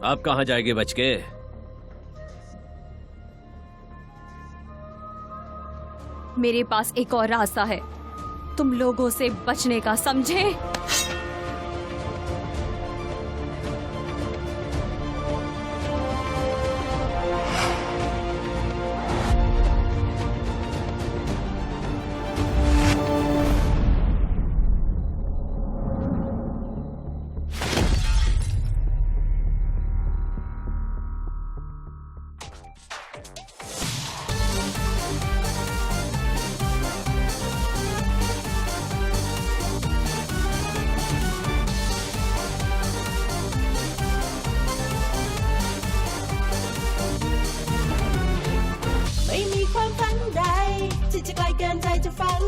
आप कहाँ जाएंगे बचके? मेरे पास एक और रास्ता है तुम लोगों से बचने का, समझे?ไม่มีความฝันใดที่จะไกลเกินใจจะฝัน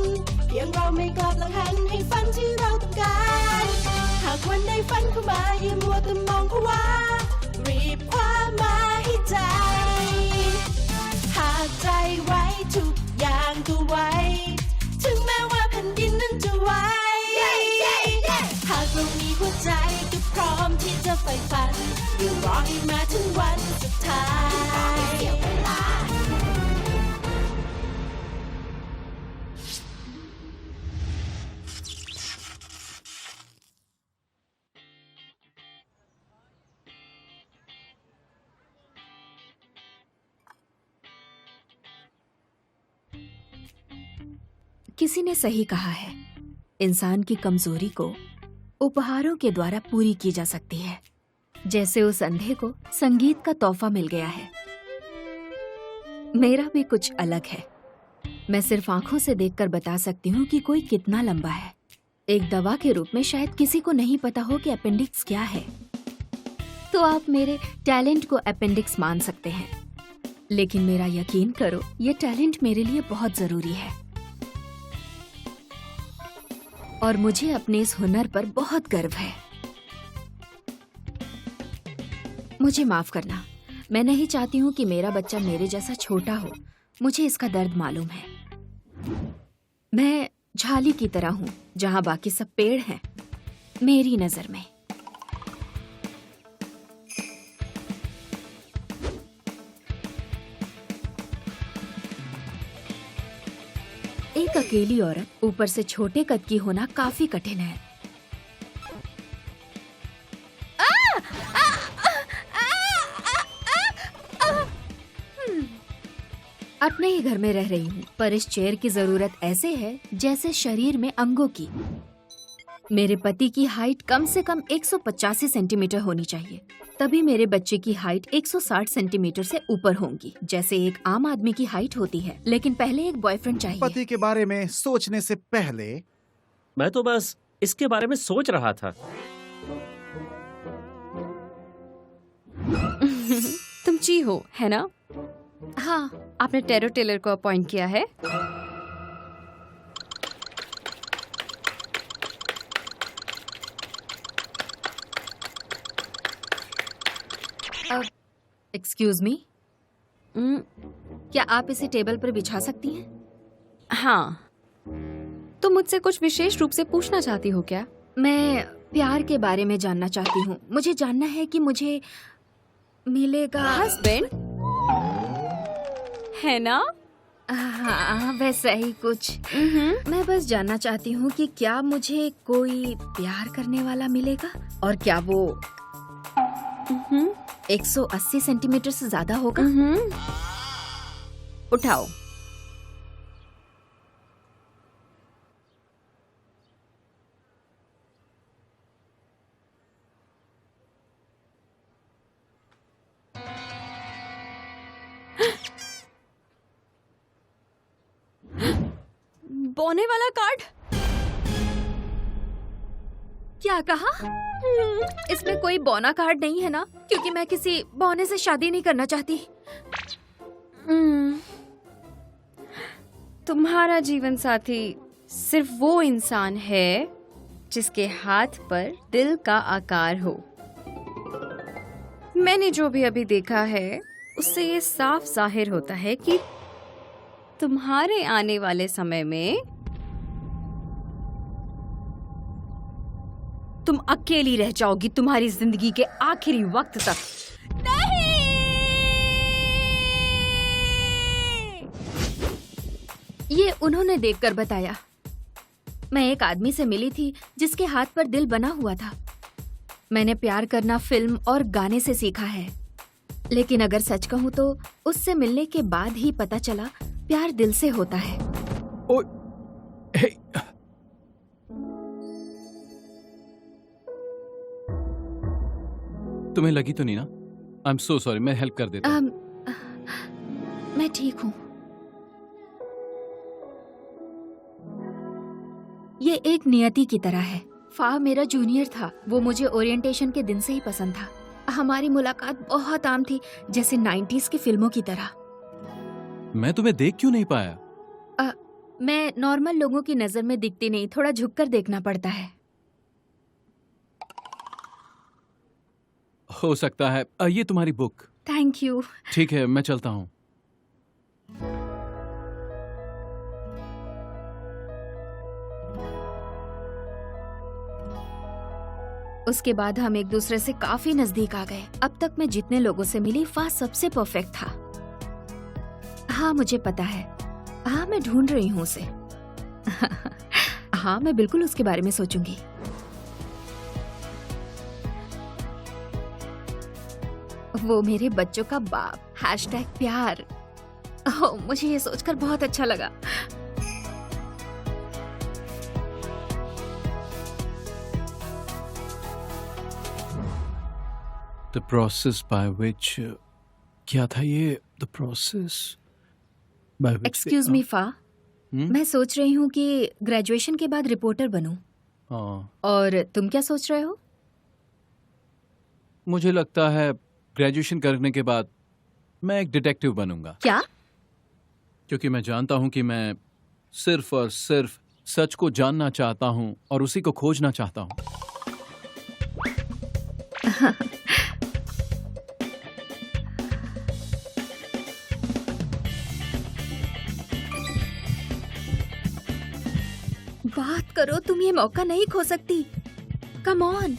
เพียงเราไม่กลับหลังหันให้ฝันที่เราต้องการหากวันใดฝันเข้ามาอย่ามัวแต่มองเพราะว่ารีบคว้ามาให้ใจหากใจไว้ทุกอย่างก็ไว้ถึงแม้ว่าแผ่นดินนั้นจะไหวหากเรามีหัวใจก็พร้อมที่จะใฝ่ฝันอย่ารอให้มาถึงวันสุดท้ายเสียเวลาकिसी ने सही कहा है, इंसान की कमजोरी को उपहारों के द्वारा पूरी की जा सकती है। जैसे उस अंधे को संगीत का तोहफा मिल गया है। मेरा भी कुछ अलग है। मैं सिर्फ आंखों से देखकर बता सकती हूँ कि कोई कितना लंबा है। एक दवा के रूप में शायद किसी को नहीं पता हो कि अपेंडिक्स क्या है, तो आप मेरे टैलेंट को अपेंडिक्स मान सकते हैं। लेकिन मेरा यकीन करो, ये टैलेंट मेरे लिए बहुत जरूरी है और मुझे अपने इस हुनर पर बहुत गर्व है। मुझे माफ करना, मैं नहीं चाहती हूँ कि मेरा बच्चा मेरे जैसा छोटा हो। मुझे इसका दर्द मालूम है। मैं झाली की तरह हूँ जहाँ बाकी सब पेड़ हैं, मेरी नजर में। एक अकेली औरत, ऊपर से छोटे कद की होना काफी कठिन है। अपने ही घर में रह रही हूँ, पर इस चेयर की जरूरत ऐसे है जैसे शरीर में अंगों की। मेरे पति की हाइट कम से कम 185 सेंटीमीटर होनी चाहिए, तभी मेरे बच्चे की हाइट 160 सेंटीमीटर से ऊपर होंगी, जैसे एक आम आदमी की हाइट होती है। लेकिन पहले एक बॉयफ्रेंड चाहिए। पति के बारे में सोचने से पहले मैं तो बस इसके बारे में सोच रहा था। तुम ची हो, है ना? हाँ, आपने टेरो टेलर को अपॉइंट किया है? एक्सक्यूज मी, क्या आप इसे टेबल पर बिछा सकती हैं? हाँ। तुम मुझसे कुछ विशेष रूप से पूछना चाहती हो क्या? मैं प्यार के बारे में जानना चाहती हूँ। मुझे जानना है कि मुझे मिलेगा हस्बैंड, है ना? हाँ, वैसा ही कुछ। मैं बस जानना चाहती हूँ कि क्या मुझे कोई प्यार करने वाला मिलेगा और क्या वो 180 सेंटीमीटर से ज्यादा होगा? उठाओ। बोने वाला कार्ड? क्या कहा? इसमें कोई बौना कार्ड नहीं है ना? क्योंकि मैं किसी बौने से शादी नहीं करना चाहती। तुम्हारा जीवन साथी सिर्फ वो इंसान है जिसके हाथ पर दिल का आकार हो। मैंने जो भी अभी देखा है उससे ये साफ जाहिर होता है कि तुम्हारे आने वाले समय में तुम अकेली रह जाओगी तुम्हारी जिंदगी के आखिरी वक्त तक। ये उन्होंने देखकर बताया। मैं एक आदमी से मिली थी जिसके हाथ पर दिल बना हुआ था। मैंने प्यार करना फिल्म और गाने से सीखा है, लेकिन अगर सच कहूँ तो उससे मिलने के बाद ही पता चला प्यार दिल से होता है। ओ, हे, तुम्हें लगी तो नहीं ना? आई एम सो सॉरी, मैं हेल्प कर देता हूँ। मैं ठीक हूँ। ये एक नियति की तरह है। फा मेरा जूनियर था, वो मुझे ओरिएंटेशन के दिन से ही पसंद था। हमारी मुलाकात बहुत आम थी, जैसे 90s की फिल्मों की तरह। मैं तुम्हें देख क्यों नहीं पाया? मैं नॉर्मल लोगों की नजर में दिखती नहीं, थोड़ा झुककर देखना पड़ता है। हो सकता है ये तुम्हारी बुक। Thank you. ठीक है, मैं चलता हूँ। उसके बाद हम एक दूसरे से काफी नजदीक आ गए। अब तक मैं जितने लोगों से मिली, फा सबसे परफेक्ट था। हाँ, मुझे पता है। हाँ, मैं ढूंढ रही हूँ उसे। हाँ, मैं बिल्कुल उसके बारे में सोचूंगी। वो मेरे बच्चों का बाप। #प्यार। ओह, मुझे ये सोचकर बहुत अच्छा लगा। The process by which क्या था ये? The process by which excuse me फा, मैं सोच रही हूँ कि ग्रेजुएशन के बाद रिपोर्टर बनूं। और तुम क्या सोच रहे हो? मुझे लगता है ग्रेजुएशन करने के बाद मैं एक डिटेक्टिव बनूंगा। क्या? क्योंकि मैं जानता हूँ कि मैं सिर्फ और सिर्फ सच को जानना चाहता हूँ और उसी को खोजना चाहता हूँ। बात करो, तुम ये मौका नहीं खो सकती। कम ऑन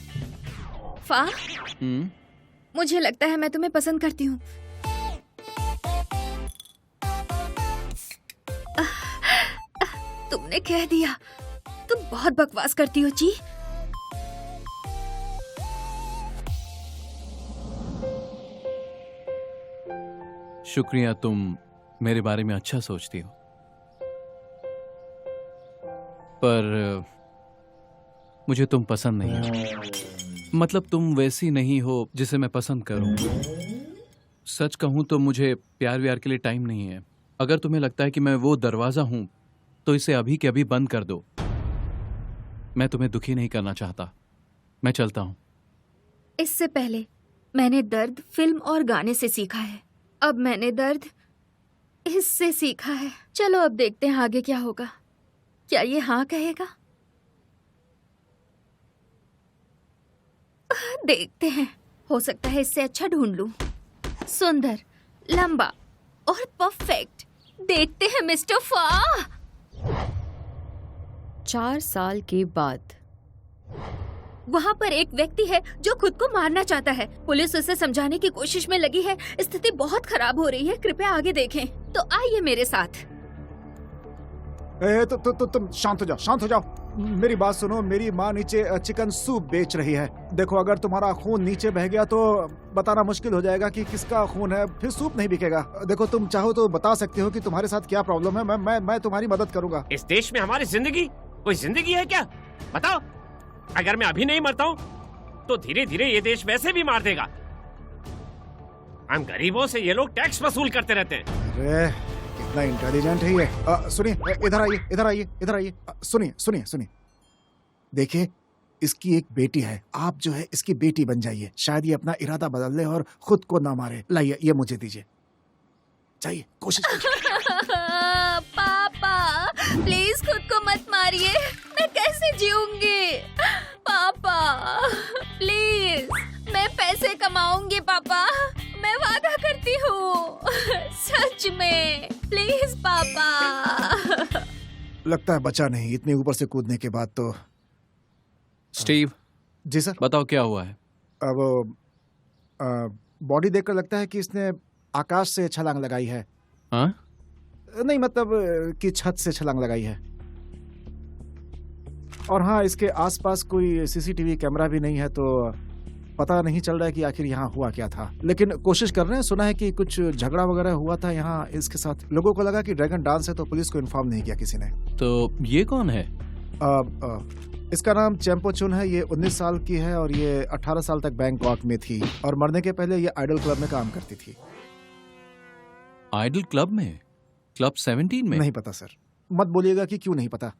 फा, मुझे लगता है मैं तुम्हें पसंद करती हूँ। तुमने कह दिया। तुम बहुत बकवास करती हो जी। शुक्रिया, तुम मेरे बारे में अच्छा सोचती हो, पर मुझे तुम पसंद नहीं हो। मतलब तुम वैसी नहीं हो जिसे मैं पसंद करूं। सच कहूं तो मुझे प्यार व्यार के लिए टाइम नहीं है। अगर तुम्हें लगता है कि मैं वो दरवाजा हूं तो इसे अभी के अभी बंद कर दो। मैं तुम्हें दुखी नहीं करना चाहता। मैं चलता हूं। इससे पहले मैंने दर्द फिल्म और गाने से सीखा है, अब मैंने दर्द इससे सीखा है। चलो अब देखते हैं आगे क्या होगा। क्या ये हाँ कहेगा? देखते हैं, हो सकता है इससे अच्छा ढूंढ लूं। सुंदर, लंबा और परफेक्ट। देखते हैं मिस्टर फा। 4 साल के बाद वहाँ पर एक व्यक्ति है जो खुद को मारना चाहता है। पुलिस उसे समझाने की कोशिश में लगी है। स्थिति बहुत खराब हो रही है, कृपया आगे देखें। तो आइए मेरे साथ। तुम शांत हो जाओ, शांत हो जाओ। मेरी बात सुनो। मेरी माँ नीचे चिकन सूप बेच रही है। देखो, अगर तुम्हारा खून नीचे बह गया तो बताना मुश्किल हो जाएगा कि किसका खून है, फिर सूप नहीं बिकेगा। देखो, तुम चाहो तो बता सकते हो कि तुम्हारे साथ क्या प्रॉब्लम है। मैं तुम्हारी मदद करूंगा। इस देश में हमारी जिंदगी कोई जिंदगी है क्या? बताओ। अगर मैं अभी नहीं मरता हूँ तो धीरे धीरे ये देश वैसे भी मार देगा। हम गरीबों से ये लोग टैक्स वसूल करते रहते हैं। अरे कितना इंटेलिजेंट है ये। सुनिए, इधर आइए, इधर आइए, इधर आइए। सुनिए सुनिए सुनिए, देखिए, इसकी एक बेटी है। आप जो है इसकी बेटी बन जाइए। शायद ये अपना इरादा बदल ले और खुद को ना मारे। लाइए, ये मुझे दीजिए। चाहिए, कोशिश कीजिए। पापा प्लीज खुद को मत मारिए। मैं कैसे जीऊंगी? पापा प्लीज, मैं पैसे कमाऊंगी पापा, मैं वादा करती हूँ। सच में प्लीज पापा। लगता है बचा नहीं इतने ऊपर से कूदने के बाद तो। स्टीव। जी सर। बताओ क्या हुआ है? अब बॉडी देखकर लगता है कि इसने आकाश से छलांग लगाई है। हाँ? नहीं मतलब कि छत से छलांग लगाई है। और हाँ, इसके आसपास कोई सीसीटीवी कैमरा भी नहीं है, तो पता नहीं चल रहा है कि आखिर यहाँ हुआ क्या था। लेकिन कोशिश कर रहे हैं। सुना है कि कुछ झगड़ा वगैरह हुआ था यहाँ इसके साथ। लोगों को लगा कि ड्रैगन डांस है, तो पुलिस को इन्फॉर्म नहीं किया किसी ने। तो ये कौन है? इसका नाम चैंपो चुन है। ये 19 साल की है और ये 18 साल तक बैंकॉक में थी और मरने के पहले ये आइडल क्लब में काम करती थी। आइडल क्लब में? क्लब 17 में? नहीं पता सर। मत बोलिएगा कि क्यों नहीं पता।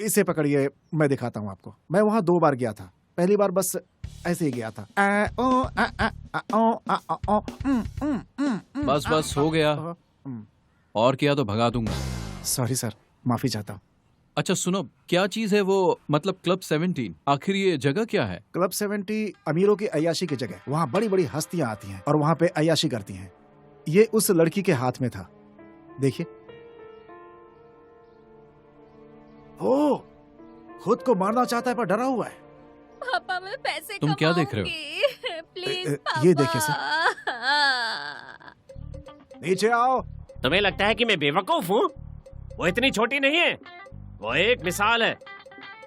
इसे पकड़िए, मैं दिखाता हूँ आपको। मैं वहाँ 2 बार गया था। पहली बार बस ऐसे ही गया था। बस हो गया। और किया तो भगा दूंगा। सॉरी सर, माफी चाहता हूँ। अच्छा सुनो, क्या चीज है वो, मतलब क्लब 17? आखिर ये जगह क्या है? क्लब 70 अमीरों की अय्याशी की जगह। वहाँ बड़ी बड़ी हस्तियां आती हैं और वहाँ पे अय्याशी करती हैं। ये उस लड़की के हाथ में था, देखिए। ओ, खुद को मारना चाहता है पर डरा हुआ है। पापा मैं पैसे तुम क्या देख रहे हो? प्लीज ये देखिए सर। नीचे आओ। तुम्हें लगता है कि मैं बेवकूफ हूँ? वो इतनी छोटी नहीं है। वो एक मिसाल है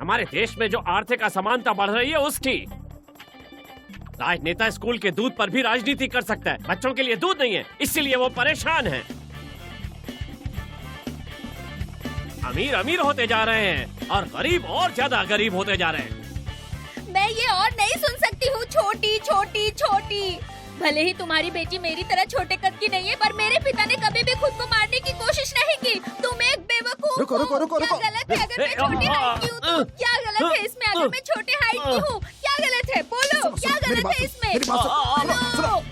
हमारे देश में जो आर्थिक असमानता बढ़ रही है उसकी। राजनेता स्कूल के दूध पर भी राजनीति कर सकता है, बच्चों के लिए दूध नहीं है, इसीलिए वो परेशान है। अमीर अमीर होते जा रहे हैं और गरीब और ज्यादा गरीब होते जा रहे हैं। मैं ये और नहीं सुन सकती हूँ। छोटी छोटी छोटी। भले ही तुम्हारी बेटी मेरी तरह छोटे कद की नहीं है, पर मेरे पिता ने कभी भी खुद को मारने की कोशिश नहीं की। तुम एक बेवकूफ रुको, रुको, रुको, क्या रुको। गलत है अगर मैं छोटी हाइट की हूँ तो? क्या गलत है इसमें अगर मैं छोटे हाइट की हूँ? क्या गलत है? बोलो, क्या गलत है इसमें? मेरी बात सुनो, सुनो।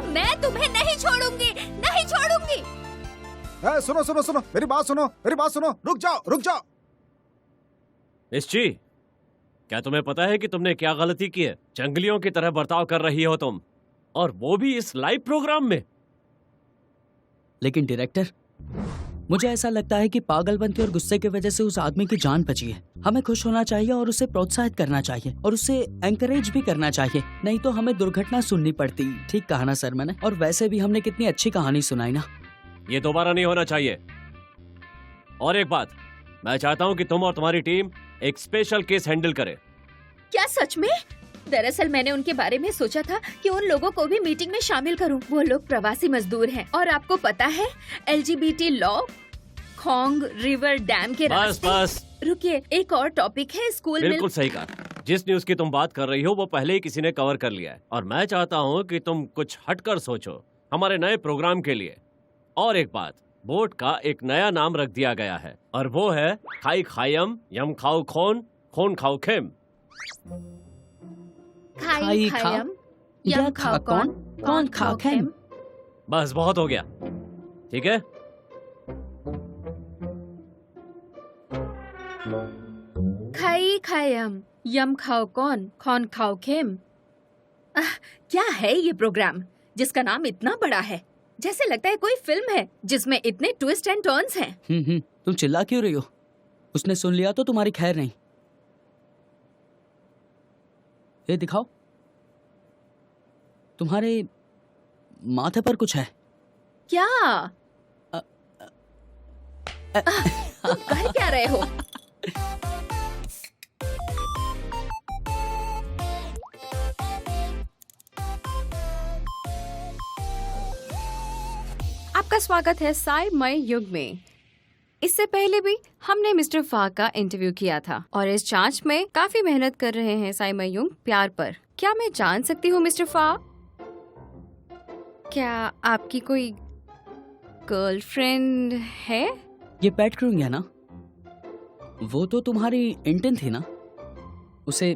मैं तुम्हें नहीं छोड़ूंगी, नहीं छोड़ूंगी। सुनो सुनो सुनो, मेरी बात सुनो, मेरी बात सुनो। रुक जाओ, रुक जाओ। निश्ची, क्या तुम्हें पता है कि तुमने क्या गलती की है? जंगलियों की तरह बर्ताव कर रही हो तुम, और वो भी इस लाइव प्रोग्राम में। लेकिन डायरेक्टर, मुझे ऐसा लगता है कि पागलपंती और गुस्से की वजह से उस आदमी की जान बची है। हमें खुश होना चाहिए और उसे प्रोत्साहित करना चाहिए और उसे एंकरेज भी करना चाहिए, नहीं तो हमें दुर्घटना सुननी पड़ती। ठीक कहा ना सर मैंने? और वैसे भी हमने कितनी अच्छी कहानी सुनाई ना। ये दोबारा नहीं होना चाहिए। और एक बात, मैं चाहता हूँ कि तुम और तुम्हारी टीम एक स्पेशल केस हैंडल करे। क्या सच में? दरअसल मैंने उनके बारे में सोचा था कि उन लोगों को भी मीटिंग में शामिल करूं। वो लोग प्रवासी मजदूर हैं और आपको पता है LGBT लॉ खोंग रिवर डैम के बस रास्ते। बस रुकिए, एक और टॉपिक है स्कूल में। बिल्कुल सही कहा। जिस न्यूज की तुम बात कर रही हो वो पहले ही किसी ने कवर कर लिया है, और मैं चाहता हूँ कि तुम कुछ हटकर सोचो हमारे नए प्रोग्राम के लिए। और एक बात, बोट का एक नया नाम रख दिया गया है और वो है खाई खायम यम खाओ खोन खोन खाओ खेम। खाई खायम यम खाओ कौन कौन खाओ खेम। बस बहुत हो गया, ठीक है? खाई खायम यम खाओ कौन कौन खाओ खेम। क्या है ये प्रोग्राम जिसका नाम इतना बड़ा है? जैसे लगता है कोई फिल्म है जिसमें इतने ट्विस्ट एंड टर्न्स हैं। तुम चिल्ला क्यों रही हो? उसने सुन लिया तो तुम्हारी खैर नहीं। ये दिखाओ, तुम्हारे माथे पर कुछ है क्या? तुम कर क्या रहे हो? आपका स्वागत है साई मई युग में। इससे पहले भी हमने मिस्टर फा का इंटरव्यू किया था और इस जांच में काफी मेहनत कर रहे हैं साई मई युग प्यार पर। क्या मैं जान सकती हूँ मिस्टर फा, क्या आपकी कोई गर्लफ्रेंड है? ये पैट क्रूंग है ना? वो तो तुम्हारी इंटर्न थी ना? उसे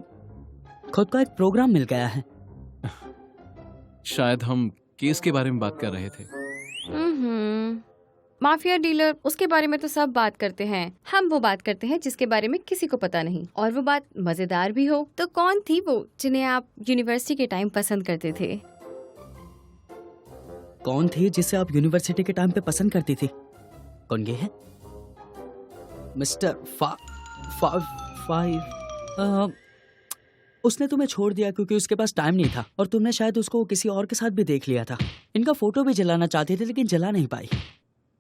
खुद का एक प्रोग्राम मिल गया है। शायद हम केस के बारे में बात कर रहे थे। माफिया डीलर, उसके बारे में तो सब बात करते हैं। हम वो बात करते हैं जिसके बारे में किसी को पता नहीं, और वो बात मजेदार भी हो। तो कौन थी वो जिन्हें आप यूनिवर्सिटी के टाइम पसंद करते थे? कौन थी जिसे आप यूनिवर्सिटी के टाइम पे पसंद करती थी? कौन ये है? मिस्टर फाइव उसने तुम्हें छोड़ दिया क्योंकि उसके पास टाइम नहीं था, और तुमने शायद उसको किसी और के साथ भी देख लिया था। इनका फोटो भी जलाना चाहते थे लेकिन जला नहीं पाई।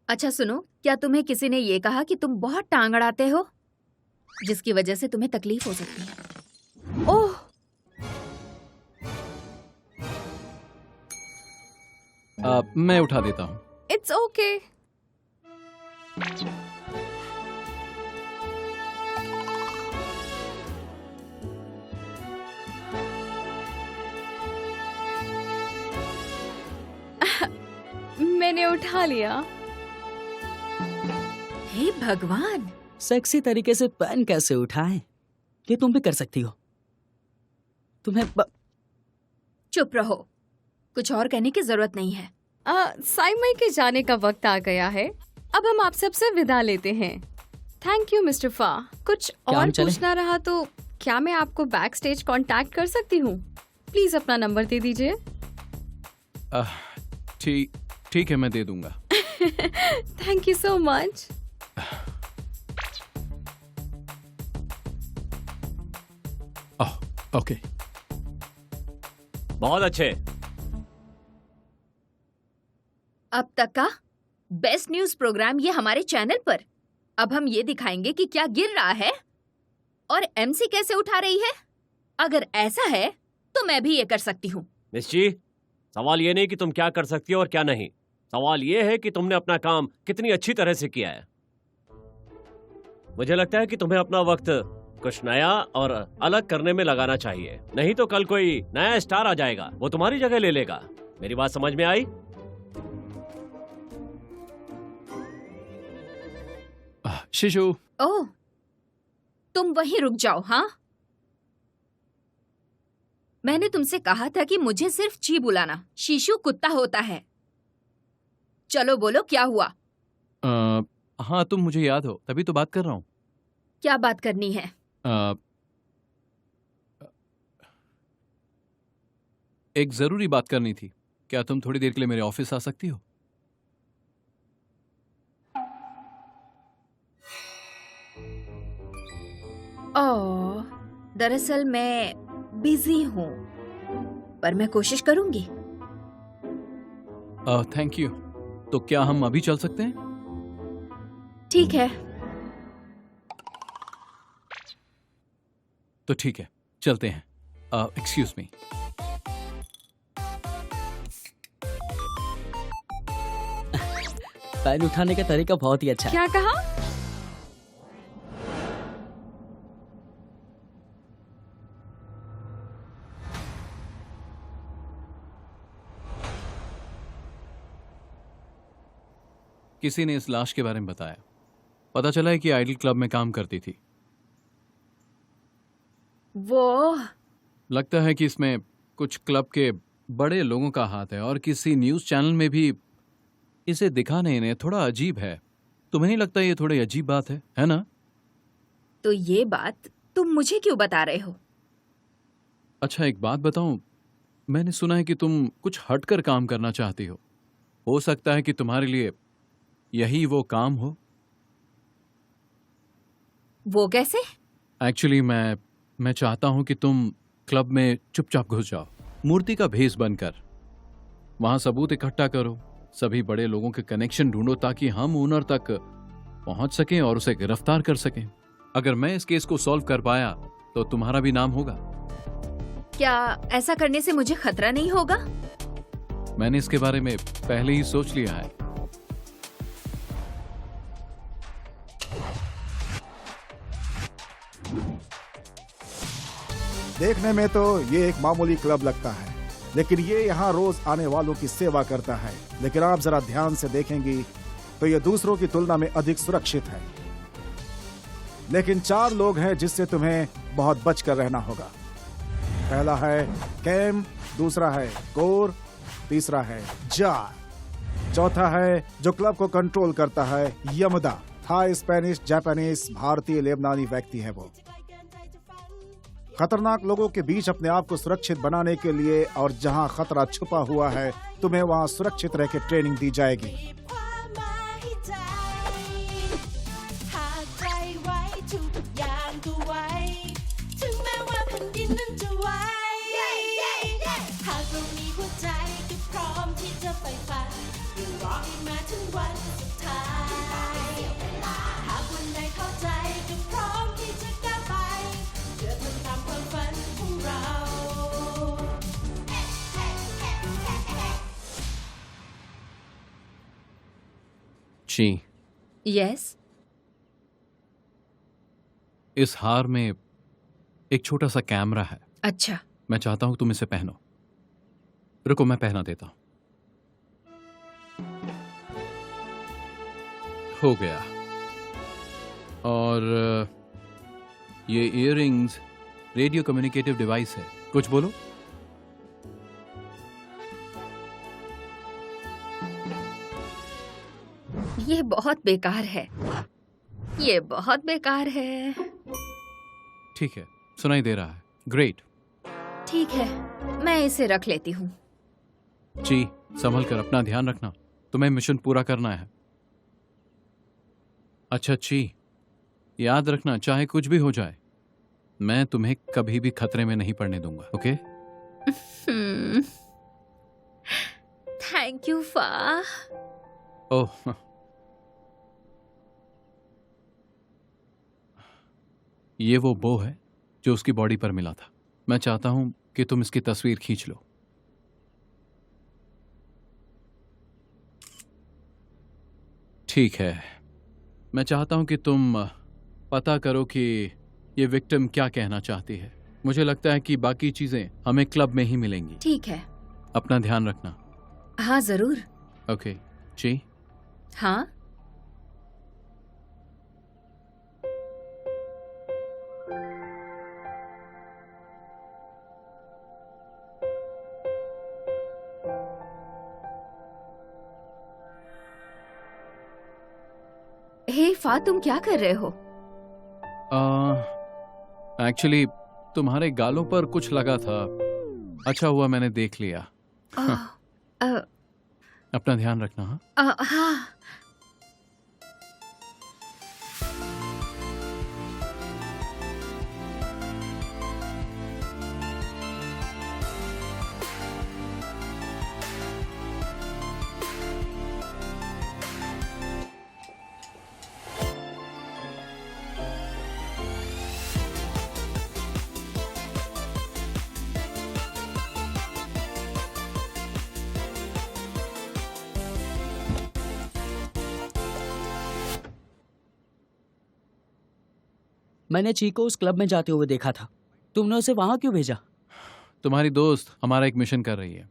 अच्छा सुनो, क्या तुम्हें किसी ने ये कहा कि तुम बहुत टांग अड़ाते हो, जिसकी वजह से तुम्हें तकलीफ हो सकती है? ओह, मैं उठा देता हूँ। It's okay. मैंने उठा लिया। हे भगवान, सेक्सी तरीके से पेन कैसे उठाएं? ये तुम भी कर सकती हो। तुम्हें चुप रहो, कुछ और कहने की जरूरत नहीं है। साइमई के जाने का वक्त आ गया है। अब हम आप सबसे विदा लेते हैं। थैंक यू मिस्टर फा। कुछ क्या और हम चलें? पूछना रहा तो क्या मैं आपको बैक स्टेज कॉन्टैक्ट कर सकती हूँ? प्लीज अपना नंबर दे दीजिए। ठीक है, मैं दे दूंगा। Thank you so much. Okay, बहुत अच्छे। अब तक का बेस्ट न्यूज प्रोग्राम ये हमारे चैनल पर। अब हम ये दिखाएंगे कि क्या गिर रहा है और एमसी कैसे उठा रही है। अगर ऐसा है तो मैं भी ये कर सकती हूँ। मिस जी, सवाल ये नहीं कि तुम क्या कर सकती हो और क्या नहीं। सवाल ये है कि तुमने अपना काम कितनी अच्छी तरह से किया है। मुझे लगता है कि तुम्हें अपना वक्त कुछ नया और अलग करने में लगाना चाहिए, नहीं तो कल कोई नया स्टार आ जाएगा, वो तुम्हारी जगह ले लेगा। मेरी बात समझ में आई? शिशु। ओह, तुम वहीं रुक जाओ। हाँ, मैंने तुमसे कहा था कि मुझे सिर्फ ची बुलाना। शिशु कुत्ता होता है। चलो बोलो, क्या हुआ? हाँ, तुम मुझे याद हो, तभी तो बात कर रहा हूँ। क्या बात करनी है? एक जरूरी बात करनी थी। क्या तुम थोड़ी देर के लिए मेरे ऑफिस आ सकती हो? ओह, दरअसल मैं बिजी हूँ, पर मैं कोशिश करूंगी। Thank you. तो क्या हम अभी चल सकते हैं? ठीक है। तो ठीक है, चलते हैं। Excuse me. पेन उठाने का तरीका बहुत ही अच्छा है। क्या कहा? किसी ने इस लाश के बारे में बताया। पता चला है कि आइडल क्लब में काम करती थी। वो लगता है कि इसमें कुछ क्लब के बड़े लोगों का हाथ है, और किसी न्यूज चैनल में भी इसे दिखाने ने थोड़ा अजीब है। तुम्हें नहीं लगता ये थोड़ी अजीब बात है ना? तो ये बात तुम मुझे क्यों बता रहे हो? अच्छा, एक बात बताऊं, मैंने सुना है कि तुम कुछ हटकर काम करना चाहती हो सकता है कि तुम्हारे लिए यही वो काम हो। वो कैसे? एक्चुअली मैं चाहता हूं कि तुम क्लब में चुपचाप घुस जाओ, मूर्ति का भेष बनकर। वहां सबूत इकट्ठा करो, सभी बड़े लोगों के कनेक्शन ढूंढो, ताकि हम ओनर तक पहुंच सकें और उसे गिरफ्तार कर सकें। अगर मैं इस केस को सॉल्व कर पाया तो तुम्हारा भी नाम होगा। क्या ऐसा करने से मुझे खतरा नहीं होगा? मैंने इसके बारे में पहले ही सोच लिया है। देखने में तो ये एक मामूली क्लब लगता है, लेकिन ये यहाँ रोज आने वालों की सेवा करता है। लेकिन आप जरा ध्यान से देखेंगी तो ये दूसरों की तुलना में अधिक सुरक्षित है। लेकिन 4 लोग हैं जिससे तुम्हें बहुत बचकर रहना होगा। पहला है कैम, दूसरा है कोर, तीसरा है जार, चौथा है जो क्लब को कंट्रोल करता है यमदा। थाई, स्पेनिश, जापानीज, भारतीय, लेबनानी व्यक्ति है वो। खतरनाक लोगों के बीच अपने आप को सुरक्षित बनाने के लिए और जहां खतरा छुपा हुआ है, तुम्हें वहां सुरक्षित रह के ट्रेनिंग दी जाएगी। ความหมายใจหากใจ ची, यस। इस हार में एक छोटा सा कैमरा है। अच्छा। मैं चाहता हूं तुम इसे पहनो। रुको, मैं पहना देता हूं। हो गया। और ये इयररिंग्स रेडियो कम्युनिकेटिव डिवाइस है। कुछ बोलो। ये बहुत बेकार है, ये बहुत बेकार है। ठीक है, सुनाई दे रहा है। ग्रेट। ठीक है, मैं इसे रख लेती हूँ। जी, संभल कर, अपना ध्यान रखना। तुम्हें मिशन पूरा करना है। अच्छा ची, याद रखना, चाहे कुछ भी हो जाए, मैं तुम्हें कभी भी खतरे में नहीं पड़ने दूंगा। ओके? थैंक यू फा। ओह, ये वो बो है जो उसकी बॉडी पर मिला था। मैं चाहता हूं कि तुम इसकी तस्वीर खींच लो। ठीक है, मैं चाहता हूं कि तुम पता करो कि ये विक्टिम क्या कहना चाहती है। मुझे लगता है कि बाकी चीजें हमें क्लब में ही मिलेंगी। ठीक है। अपना ध्यान रखना। हाँ जरूर। ओके जी। हाँ। हे फा, तुम क्या कर रहे हो? एक्चुअली तुम्हारे गालों पर कुछ लगा था। अच्छा हुआ मैंने देख लिया। अपना ध्यान रखना। हाँ। हाँ। मैंने ची को उस क्लब में जाते हुए देखा था। तुमने उसे वहां क्यों भेजा? तुम्हारी दोस्त हमारा एक मिशन कर रही है।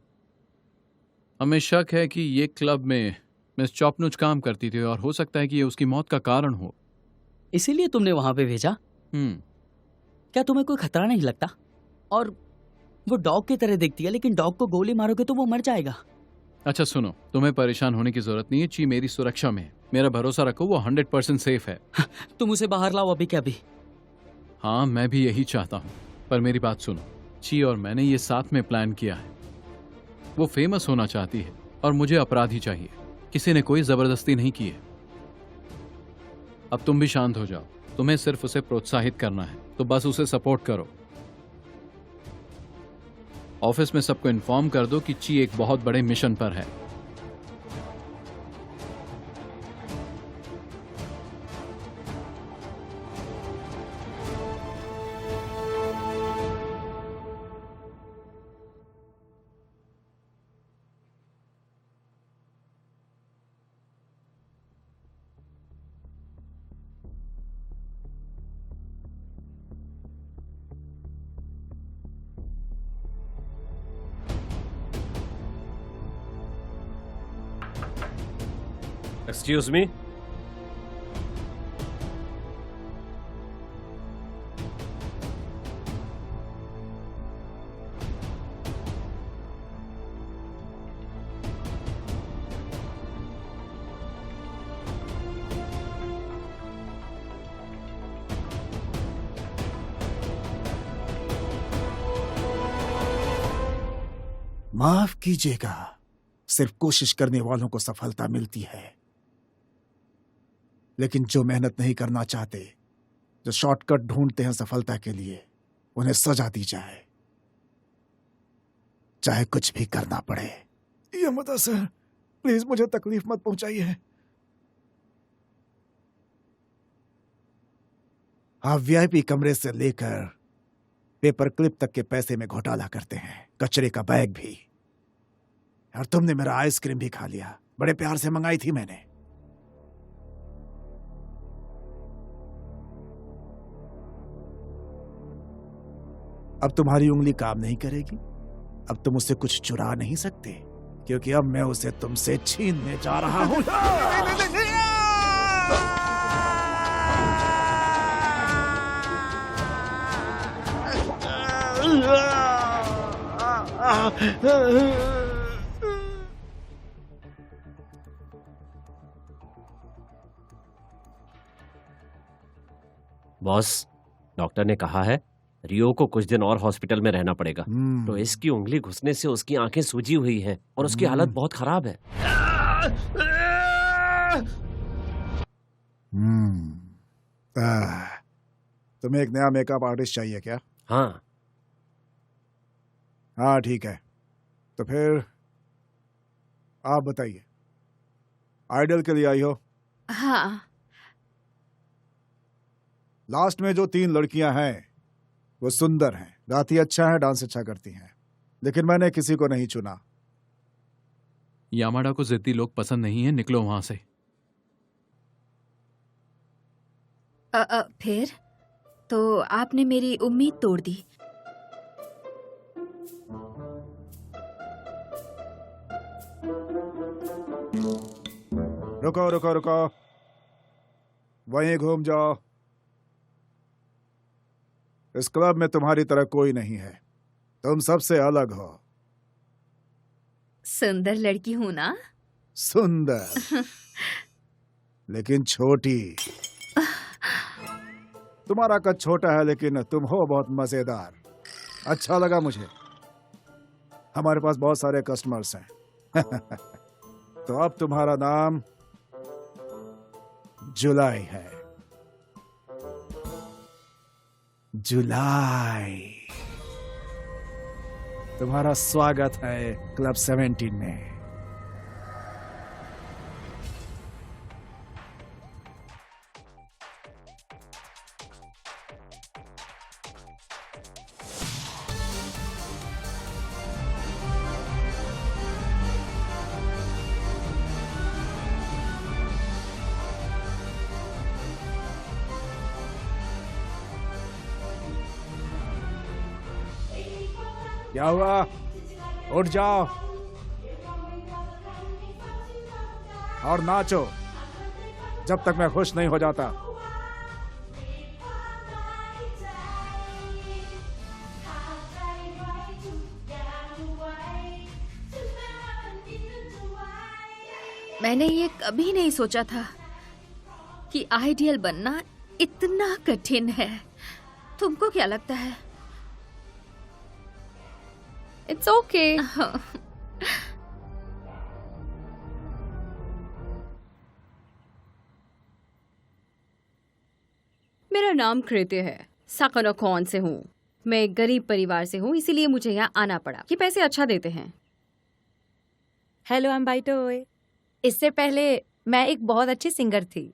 हमें शक है कि ये क्लब में मिस चॉपनुच काम करती थी और हो सकता है कि ये उसकी मौत का कारण हो। इसीलिए तुमने वहां पे भेजा? क्या तुम्हें कोई खतरा नहीं लगता? और वो डॉग की तरह दिखती है, लेकिन डॉग को गोली मारोगे तो वो मर जाएगा। अच्छा सुनो, तुम्हें परेशान होने की जरूरत नहीं है। ची मेरी सुरक्षा में है। मेरा भरोसा रखो, वो 100% सेफ है। तुम उसे बाहर लाओ अभी के अभी। हाँ, मैं भी यही चाहता हूँ, पर मेरी बात सुनो। ची और मैंने ये साथ में प्लान किया है। वो फेमस होना चाहती है और मुझे अपराधी चाहिए। किसी ने कोई जबरदस्ती नहीं की है। अब तुम भी शांत हो जाओ। तुम्हें सिर्फ उसे प्रोत्साहित करना है, तो बस उसे सपोर्ट करो। ऑफिस में सबको इन्फॉर्म कर दो कि ची एक बहुत बड़े मिशन पर है। Excuse me. माफ कीजिएगा, सिर्फ कोशिश करने वालों को सफलता मिलती है, लेकिन जो मेहनत नहीं करना चाहते, जो शॉर्टकट ढूंढते हैं सफलता के लिए, उन्हें सजा दी जाए, चाहे कुछ भी करना पड़े। यमदा सर, प्लीज मुझे तकलीफ मत पहुंचाइए। आप वीआईपी कमरे से लेकर पेपर क्लिप तक के पैसे में घोटाला करते हैं, कचरे का बैग भी। और तुमने मेरा आइसक्रीम भी खा लिया, बड़े प्यार से मंगाई थी मैंने। अब तुम्हारी उंगली काम नहीं करेगी। अब तुम उससे कुछ चुरा नहीं सकते, क्योंकि अब मैं उसे तुमसे छीनने जा रहा हूँ। बॉस, डॉक्टर ने कहा है रियो को कुछ दिन और हॉस्पिटल में रहना पड़ेगा। हम्म, तो इसकी उंगली घुसने से उसकी आंखें सूजी हुई हैं और उसकी हालत बहुत खराब है। तुम्हें एक नया मेकअप आर्टिस्ट चाहिए क्या? हाँ, हाँ ठीक है, तो फिर आप बताइए, आइडल के लिए आई हो? हाँ। लास्ट में जो 3 लड़कियां हैं वो सुंदर हैं, गाती अच्छा है, डांस अच्छा करती हैं, लेकिन मैंने किसी को नहीं चुना। यामाडा को जिद्दी लोग पसंद नहीं है, निकलो वहां से। फिर तो आपने मेरी उम्मीद तोड़ दी। रुको रुको रुको, वहीं घूम जाओ। इस क्लब में तुम्हारी तरह कोई नहीं है, तुम सबसे अलग हो। सुंदर लड़की हूं ना? सुंदर लेकिन छोटी। तुम्हारा कद छोटा है लेकिन तुम हो बहुत मजेदार। अच्छा लगा मुझे। हमारे पास बहुत सारे कस्टमर्स हैं। तो अब तुम्हारा नाम जुलाई है। जुलाई, तुम्हारा स्वागत है क्लब 17 में। क्या हुआ? उठ जाओ और नाचो जब तक मैं खुश नहीं हो जाता। मैंने ये कभी नहीं सोचा था कि आइडियल बनना इतना कठिन है। तुमको क्या लगता है? It's okay. मेरा नाम कृत्य है, साकानोकॉन से हूँ। मैं एक गरीब परिवार से हूँ, इसीलिए मुझे यहाँ आना पड़ा। ये पैसे अच्छा देते हैं। हेलो, आई एम बाइटोए। इससे पहले मैं एक बहुत अच्छी सिंगर थी।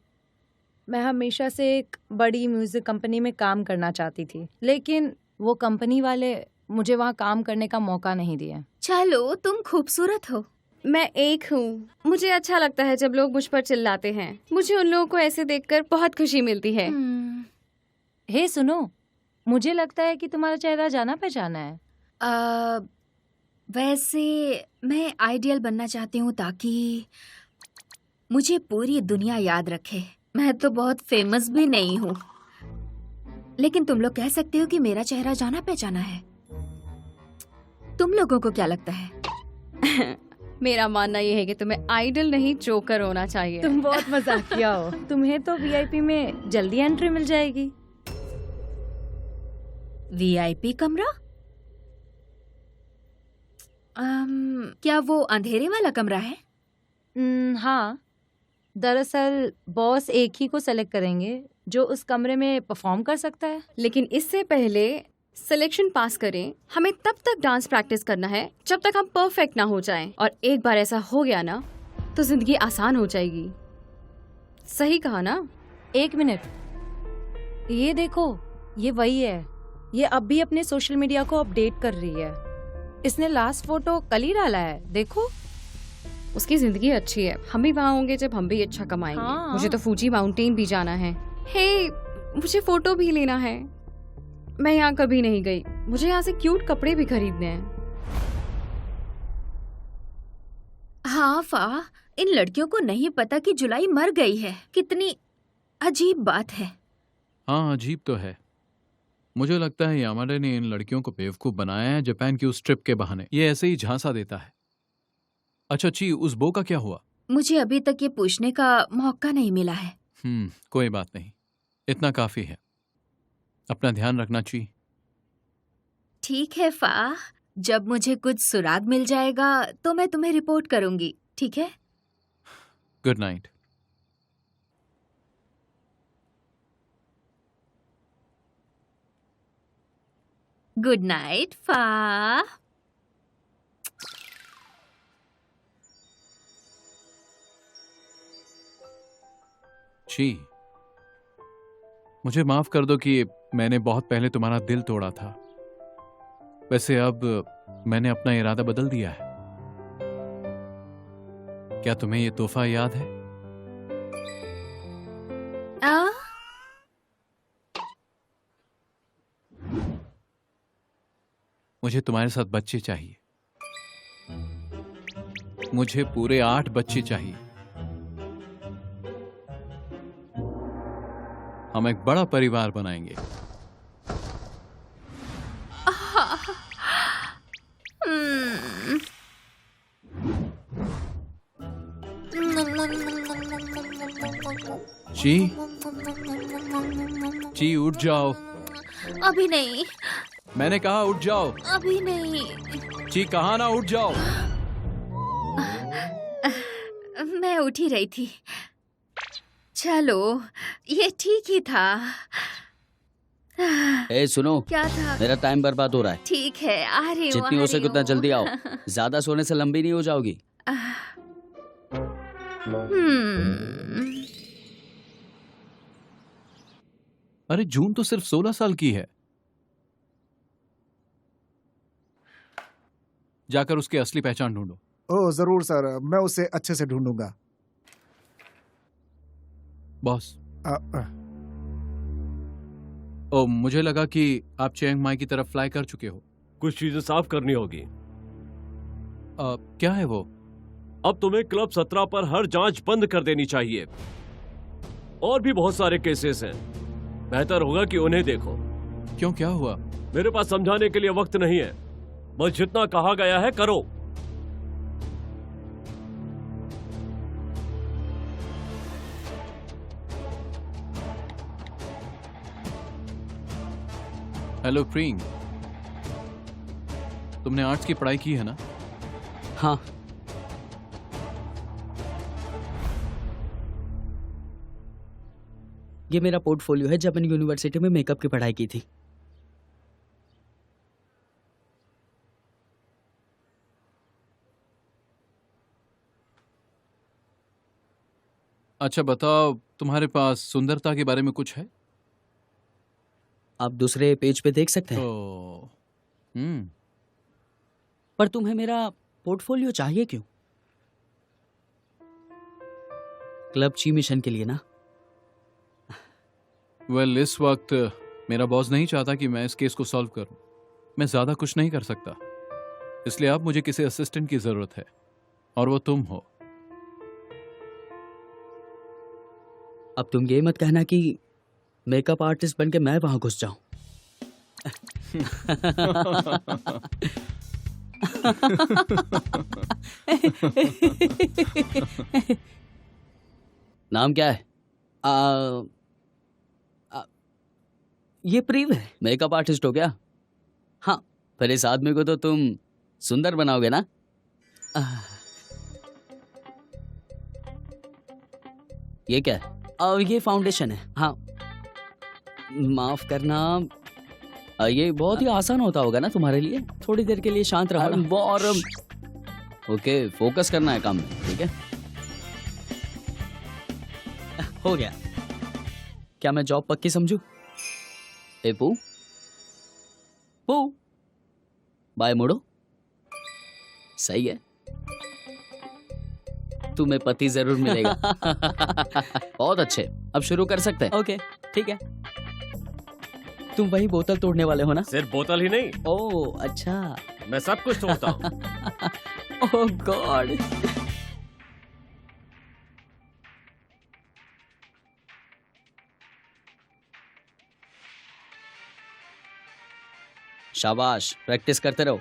मैं हमेशा से एक बड़ी म्यूजिक कंपनी में काम करना चाहती थी, लेकिन वो कंपनी वाले मुझे वहाँ काम करने का मौका नहीं दिया। चलो, तुम खूबसूरत हो। मैं एक हूँ। मुझे अच्छा लगता है जब लोग मुझ पर चिल्लाते हैं। मुझे उन लोगों को ऐसे देखकर बहुत खुशी मिलती है। हे सुनो, मुझे लगता है कि तुम्हारा चेहरा जाना पहचाना है। वैसे मैं आइडियल बनना चाहती हूँ ताकि मुझे पूरी दुनिया याद रखे। मैं तो बहुत फेमस भी नहीं हूँ, लेकिन तुम लोग कह सकते हो कि मेरा चेहरा जाना पहचाना है। तुम लोगों को क्या लगता है? मेरा मानना यह है कि तुम्हें आइडल नहीं जोकर होना चाहिए। तुम बहुत मजाकिया हो। तुम्हें तो वीआईपी में जल्दी एंट्री मिल जाएगी। वीआईपी कमरा? क्या वो अंधेरे वाला कमरा है? हाँ, दरअसल बॉस एक ही को सेलेक्ट करेंगे जो उस कमरे में परफॉर्म कर सकता है। लेकिन इससे पहले सिलेक्शन पास करें, हमें तब तक डांस प्रैक्टिस करना है जब तक हम परफेक्ट ना हो जाएं। और एक बार ऐसा हो गया ना तो जिंदगी आसान हो जाएगी। सही कहा ना? एक मिनट, ये देखो, ये वही है। ये अब भी अपने सोशल मीडिया को अपडेट कर रही है। इसने लास्ट फोटो कल ही डाला है, देखो। उसकी जिंदगी अच्छी है। हम भी वहाँ होंगे जब हम भी अच्छा कमाएंगे। हाँ। मुझे तो फूजी माउंटेन भी जाना है। हे, मुझे फोटो भी लेना है। मैं यहाँ कभी नहीं गई, मुझे यहाँ से क्यूट कपड़े भी खरीदने हैं। हाँ फा, इन लड़कियों को नहीं पता कि जुलाई मर गई है। कितनी अजीब बात है। हाँ अजीब तो है। मुझे लगता है यामाडे ने इन लड़कियों को बेवकूफ बनाया है जापान की उस ट्रिप के बहाने। ये ऐसे ही झांसा देता है। अच्छा ची, उस बो का क्या हुआ? मुझे अभी तक ये पूछने का मौका नहीं मिला है। कोई बात नहीं, इतना काफी है। अपना ध्यान रखना ची। ठीक है फा, जब मुझे कुछ सुराग मिल जाएगा तो मैं तुम्हें रिपोर्ट करूंगी, ठीक है? Good night. गुड नाइट फा। ची, मुझे माफ कर दो कि मैंने बहुत पहले तुम्हारा दिल तोड़ा था। वैसे अब मैंने अपना इरादा बदल दिया है। क्या तुम्हें ये तोहफा याद है? मुझे तुम्हारे साथ बच्चे चाहिए। मुझे पूरे 8 बच्चे चाहिए। हम एक बड़ा परिवार बनाएंगे। ची उठ जाओ। अभी नहीं। मैंने कहा उठ जाओ। अभी नहीं। ची कहा ना उठ जाओ। मैं उठ ही रही थी। चलो, ये ठीक ही था। ए सुनो, क्या था? मेरा टाइम बर्बाद हो रहा है। ठीक है, आ रही हूँ। जितनी हो सके उतना जल्दी आओ। ज्यादा सोने से लंबी नहीं हो जाओगी। अरे जून तो सिर्फ 16 साल की है। जाकर उसकी असली पहचान ढूंढो। ओह जरूर सर, मैं उसे अच्छे से ढूंढूंगा। बॉस। ओ, मुझे लगा कि आप चियांग माई की तरफ फ्लाई कर चुके हो। कुछ चीजें साफ करनी होगी। क्या है वो? अब तुम्हें क्लब 17 पर हर जांच बंद कर देनी चाहिए। और भी बहुत सारे केसेस हैं, बेहतर होगा कि उन्हें देखो। क्यों, क्या हुआ? मेरे पास समझाने के लिए वक्त नहीं है, बस जितना कहा गया है करो। हेलो प्रिंग, तुमने आर्ट्स की पढ़ाई की है ना? हाँ। ये मेरा पोर्टफोलियो है जब मैंने यूनिवर्सिटी में मेकअप की पढ़ाई की थी। अच्छा बताओ, तुम्हारे पास सुंदरता के बारे में कुछ है? आप दूसरे पेज पे देख सकते हैं। पर तुम्हें मेरा पोर्टफोलियो चाहिए क्यों? क्लब ची मिशन के लिए ना? वेल, इस वक्त मेरा बॉस नहीं चाहता कि मैं इस केस को सॉल्व करूं। मैं ज्यादा कुछ नहीं कर सकता, इसलिए अब मुझे किसी असिस्टेंट की जरूरत है, और वो तुम हो। अब तुम ये मत कहना कि मेकअप आर्टिस्ट बन के मैं वहां घुस जाऊं। नाम क्या है? ये प्रीव है। मेकअप आर्टिस्ट हो क्या? हाँ, फिर इस आदमी को तो तुम सुंदर बनाओगे ना? ये क्या है? ये फाउंडेशन है। हाँ, माफ करना, ये बहुत ही आसान होता होगा ना तुम्हारे लिए? थोड़ी देर के लिए शांत रहो ना। और ओके, फोकस करना है काम में, ठीक है? हो गया। क्या मैं जॉब पक्की समझू? ए पू पू, बाय मुड़ो। सही है, तुम्हें पति जरूर मिलेगा। बहुत अच्छे, अब शुरू कर सकते हैं। ओके, ठीक है। तुम वही बोतल तोड़ने वाले हो ना? सिर्फ बोतल ही नहीं, ओह अच्छा। मैं सब कुछ तोड़ता हूँ। ओह गॉड। शाबाश, प्रैक्टिस करते रहो।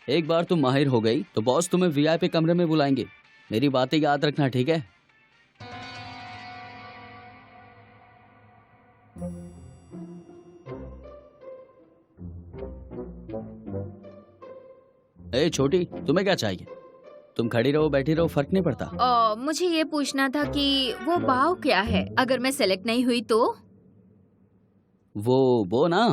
एक बार तुम माहिर हो गई तो बॉस तुम्हें वीआईपी कमरे में बुलाएंगे। मेरी बातें याद रखना, ठीक है? ए छोटी, तुम्हें क्या चाहिए? तुम खड़ी रहो बैठी रहो, फर्क नहीं पड़ता। मुझे ये पूछना था कि वो भाव क्या है अगर मैं सेलेक्ट नहीं हुई तो? वो ना,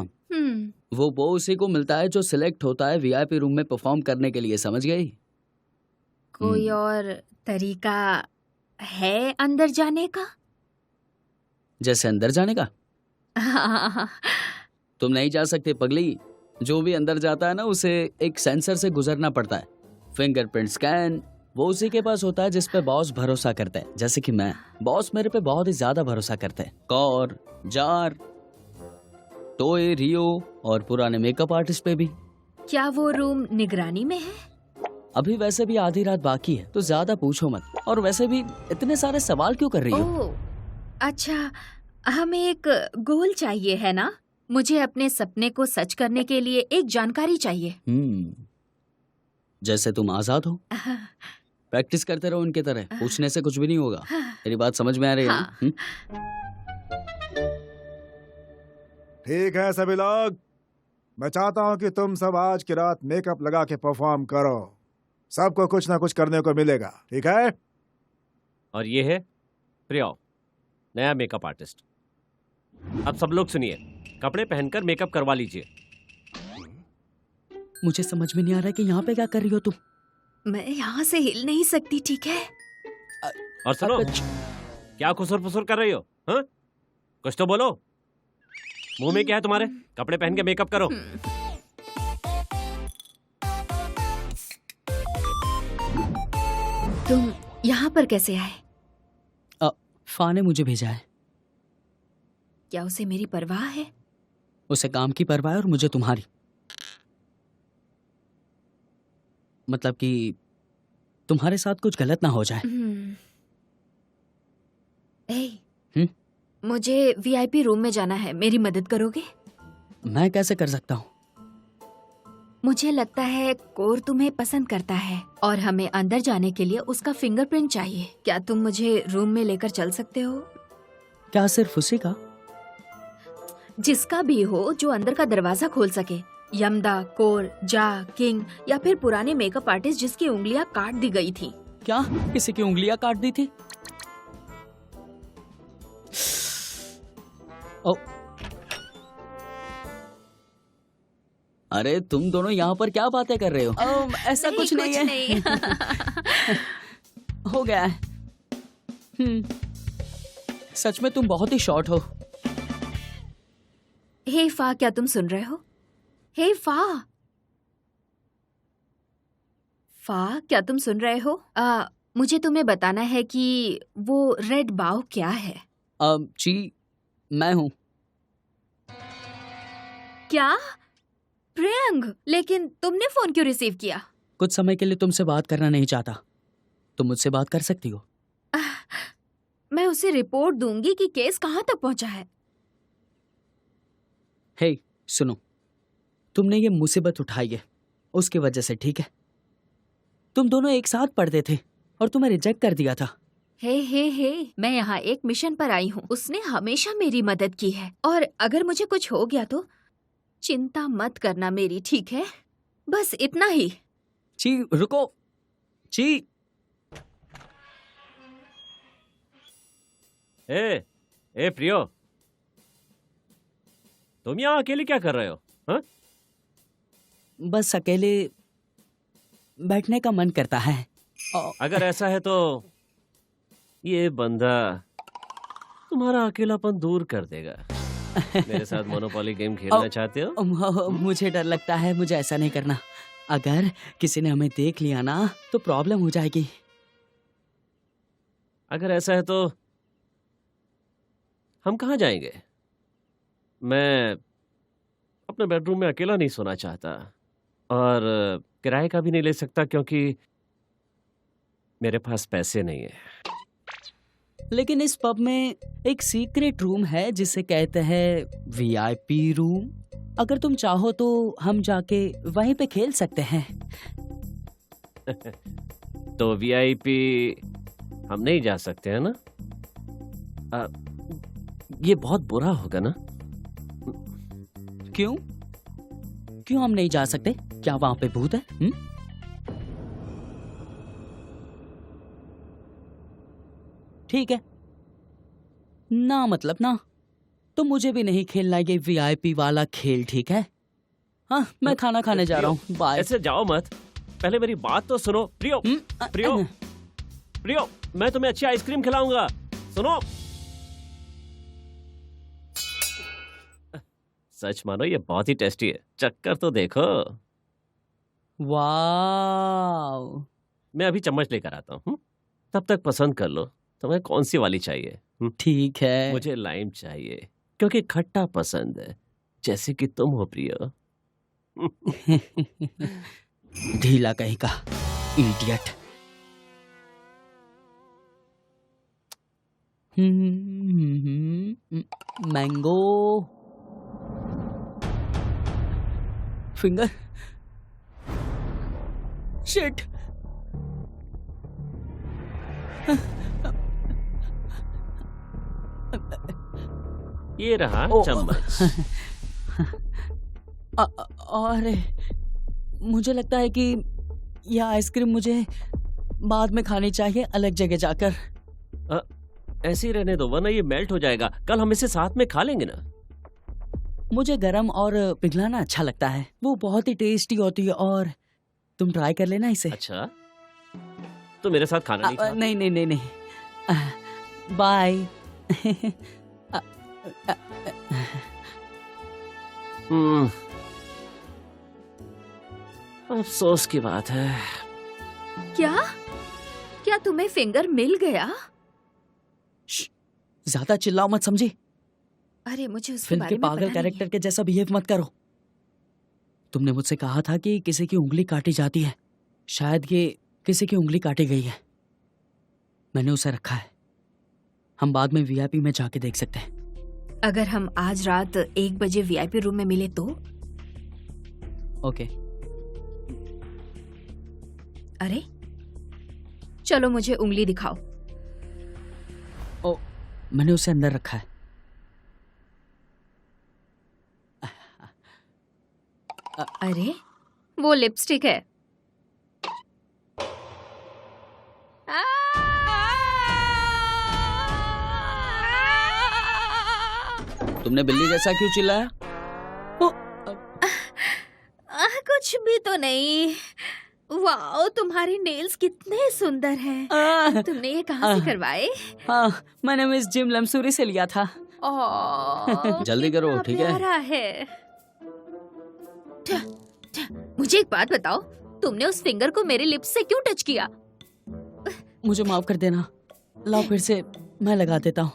वो उसी को मिलता है जो सिलेक्ट होता है वीआईपी रूम में परफॉर्म करने के लिए, समझ गई? कोई और तरीका है अंदर जाने का? जैसे अंदर जाने का? तुम नहीं जा सकते पगली। जो भी अंदर जाता है ना, उसे एक सेंसर से गुजरना पड़ता है। फिंगरप्रिंट स्कैन वो उसी के पास होता है जिस पे बॉस भरोसा करता है। जैसे कि मैं, बॉस मेरे पे बहुत ही ज्यादा भरोसा करते हैं। कौर, जार, टोए, रियो और पुराने मेकअप आर्टिस्ट पे भी। क्या वो रूम निगरानी में है? अभी वैसे भी आधी रात बाकी है तो ज्यादा पूछो मत। और वैसे भी इतने सारे सवाल क्यों कर रही हो? ओह अच्छा, हमें एक गोल चाहिए है ना? मुझे अपने सपने को सच करने के लिए एक जानकारी चाहिए। जैसे तुम आजाद हो। प्रैक्टिस करते रहो उनके तरह, पूछने से कुछ भी नहीं होगा। मेरी बात समझ में आ रही है ना? ठीक है सभी लोग, मैं चाहता हूं कि तुम सब आज की रात मेकअप लगा के परफॉर्म करो। सबको कुछ ना कुछ करने को मिलेगा, ठीक है? और ये है प्रियो, नया मेकअप आर्टिस्ट। अब सब लोग सुनिए, कपड़े पहनकर मेकअप करवा लीजिए। मुझे समझ में नहीं आ रहा कि यहाँ पे क्या कर रही हो तुम? मैं यहाँ से हिल नहीं सकती, ठीक है? और सुनो, क्या खुसुर फुसुर कर रही हो? हाँ, कुछ तो बोलो। मुंह में क्या है तुम्हारे? कपड़े पहन के मेकअप करो। तुम यहाँ पर कैसे आए? फा ने मुझे भेजा है। क्या उसे मेरी परवाह है? उसे काम की परवाह है और मुझे तुम्हारी। मतलब कि तुम्हारे साथ कुछ गलत ना हो जाए। मुझे वीआईपी रूम में जाना है, मेरी मदद करोगे? मैं कैसे कर सकता हूँ? मुझे लगता है कोर तुम्हें पसंद करता है और हमें अंदर जाने के लिए उसका फिंगरप्रिंट चाहिए। क्या तुम मुझे रूम में लेकर चल सकते हो? क्या सिर्फ उसी का? जिसका भी हो जो अंदर का दरवाजा खोल सके। यमदा, कोर, जा, किंग या फिर पुराने मेकअप आर्टिस्ट जिसकी उंगलियां काट दी गई थी। क्या किसी की उंगलियां काट दी थी? ओ, अरे तुम दोनों यहाँ पर क्या बातें कर रहे हो? ऐसा कुछ नहीं है। हो गया है। सच में तुम बहुत ही शॉर्ट हो। हे फा, क्या तुम सुन रहे हो? हे फा, क्या तुम सुन रहे हो? मुझे तुम्हें बताना है कि वो रेड बाव क्या है। जी मैं हूँ। क्या? प्रियंग, लेकिन तुमने फोन क्यों रिसीव किया? कुछ समय के लिए तुमसे बात करना नहीं चाहता। तुम मुझसे बात कर सकती हो। मैं उसे रिपोर्ट दूंगी कि केस कहाँ तक पहुँचा है। हे सुनो, तुमने ये मुसीबत उठाई है उसकी वजह से, ठीक है? तुम दोनों एक साथ पढ़ते थे और तुम्हें रिजेक्ट कर दिया था। हे, मैं यहाँ एक मिशन पर आई हूँ। उसने हमेशा मेरी मदद की है और अगर मुझे कुछ हो गया तो चिंता मत करना मेरी, ठीक है? बस इतना ही। जी रुको, जी। ए प्रियो, तुम यहाँ अकेले क्या कर रहे हो? हाँ? बस अकेले बैठने का मन करता है। अगर ऐसा है तो ये बंदा तुम्हारा अकेलापन दूर कर देगा। मेरे साथ मोनोपोली गेम खेलना चाहते हो? मुझे डर लगता है, मुझे ऐसा नहीं करना। अगर किसी ने हमें देख लिया ना तो प्रॉब्लम हो जाएगी। अगर ऐसा है तो हम कहाँ जाएंगे? मैं अपने बेडरूम में अकेला नहीं सोना चाहता और किराए का भी नहीं ले सकता क्योंकि मेरे पास पैसे नहीं है। लेकिन इस पब में एक सीक्रेट रूम है जिसे कहते हैं वीआईपी रूम। अगर तुम चाहो तो हम जाके वहीं पे खेल सकते हैं। तो वीआईपी हम नहीं जा सकते हैं ना? ये बहुत बुरा होगा ना? क्यों? क्यों हम नहीं जा सकते? क्या वहां पे भूत है? ठीक है ना, मतलब ना, तो मुझे भी नहीं खेलना ये वीआईपी वाला खेल, ठीक है? हाँ, मैं खाना खाने जा रहा हूँ, बाय। ऐसे जाओ मत, पहले मेरी बात तो सुनो। प्रियो, प्रियो, प्रियो, मैं तुम्हें अच्छी आइसक्रीम खिलाऊंगा, सुनो। सच मानो ये बहुत ही टेस्टी है, चक्कर तो देखो। वाव। मैं अभी चम्मच लेकर आता हूँ, तब तक पसंद कर लो तुम्हें कौन सी वाली चाहिए। ठीक है। मुझे लाइम चाहिए क्योंकि खट्टा पसंद है, जैसे कि तुम हो प्रियो। ढीला कहीं का इडियट। Mango finger. शिट। ये रहा चम्मच। अरे मुझे लगता है कि यह आइसक्रीम मुझे बाद में खानी चाहिए, अलग जगह जाकर। ऐसे ही रहने दो वरना ये मेल्ट हो जाएगा, कल हम इसे साथ में खा लेंगे ना। मुझे गरम और पिघलाना अच्छा लगता है, वो बहुत ही टेस्टी होती है और तुम ट्राई कर लेना इसे। अच्छा, तो मेरे साथ खाना नहीं खा? नहीं नहीं नहीं नहीं, बाय। अफसोस की बात है। क्या तुम्हें फिंगर मिल गया? ज्यादा चिल्लाओ मत, समझी? अरे मुझे उसके फिल्म बारे के में पागल पता कैरेक्टर के जैसा बिहेव मत करो। तुमने मुझसे कहा था कि किसी की उंगली काटी जाती है, शायद ये किसी की उंगली काटी गई है। मैंने उसे रखा है, हम बाद में वीआईपी में जाके देख सकते हैं। नहीं। अगर हम आज रात 1 बजे वीआईपी रूम में मिले तो? ओके। अरे चलो मुझे उंगली दिखाओ। ओ, मैंने उसे अंदर रखा है। अरे वो लिपस्टिक है। तुमने बिल्ली जैसा क्यों चिल्लाया? कुछ भी तो नहीं। वाओ, तुम्हारे नेल्स कितने सुंदर हैं। तुमने ये कहाँ से करवाए? हाँ, मैंने मिस जिम लमसूरी से लिया था। जल्दी करो, ठीक है? प्यारा है। मुझे एक बात बताओ, तुमने उस फिंगर को मेरे लिप्स से क्यों टच किया? मुझे माफ कर देना, लाओ फिर से मैं लगा देता हूँ।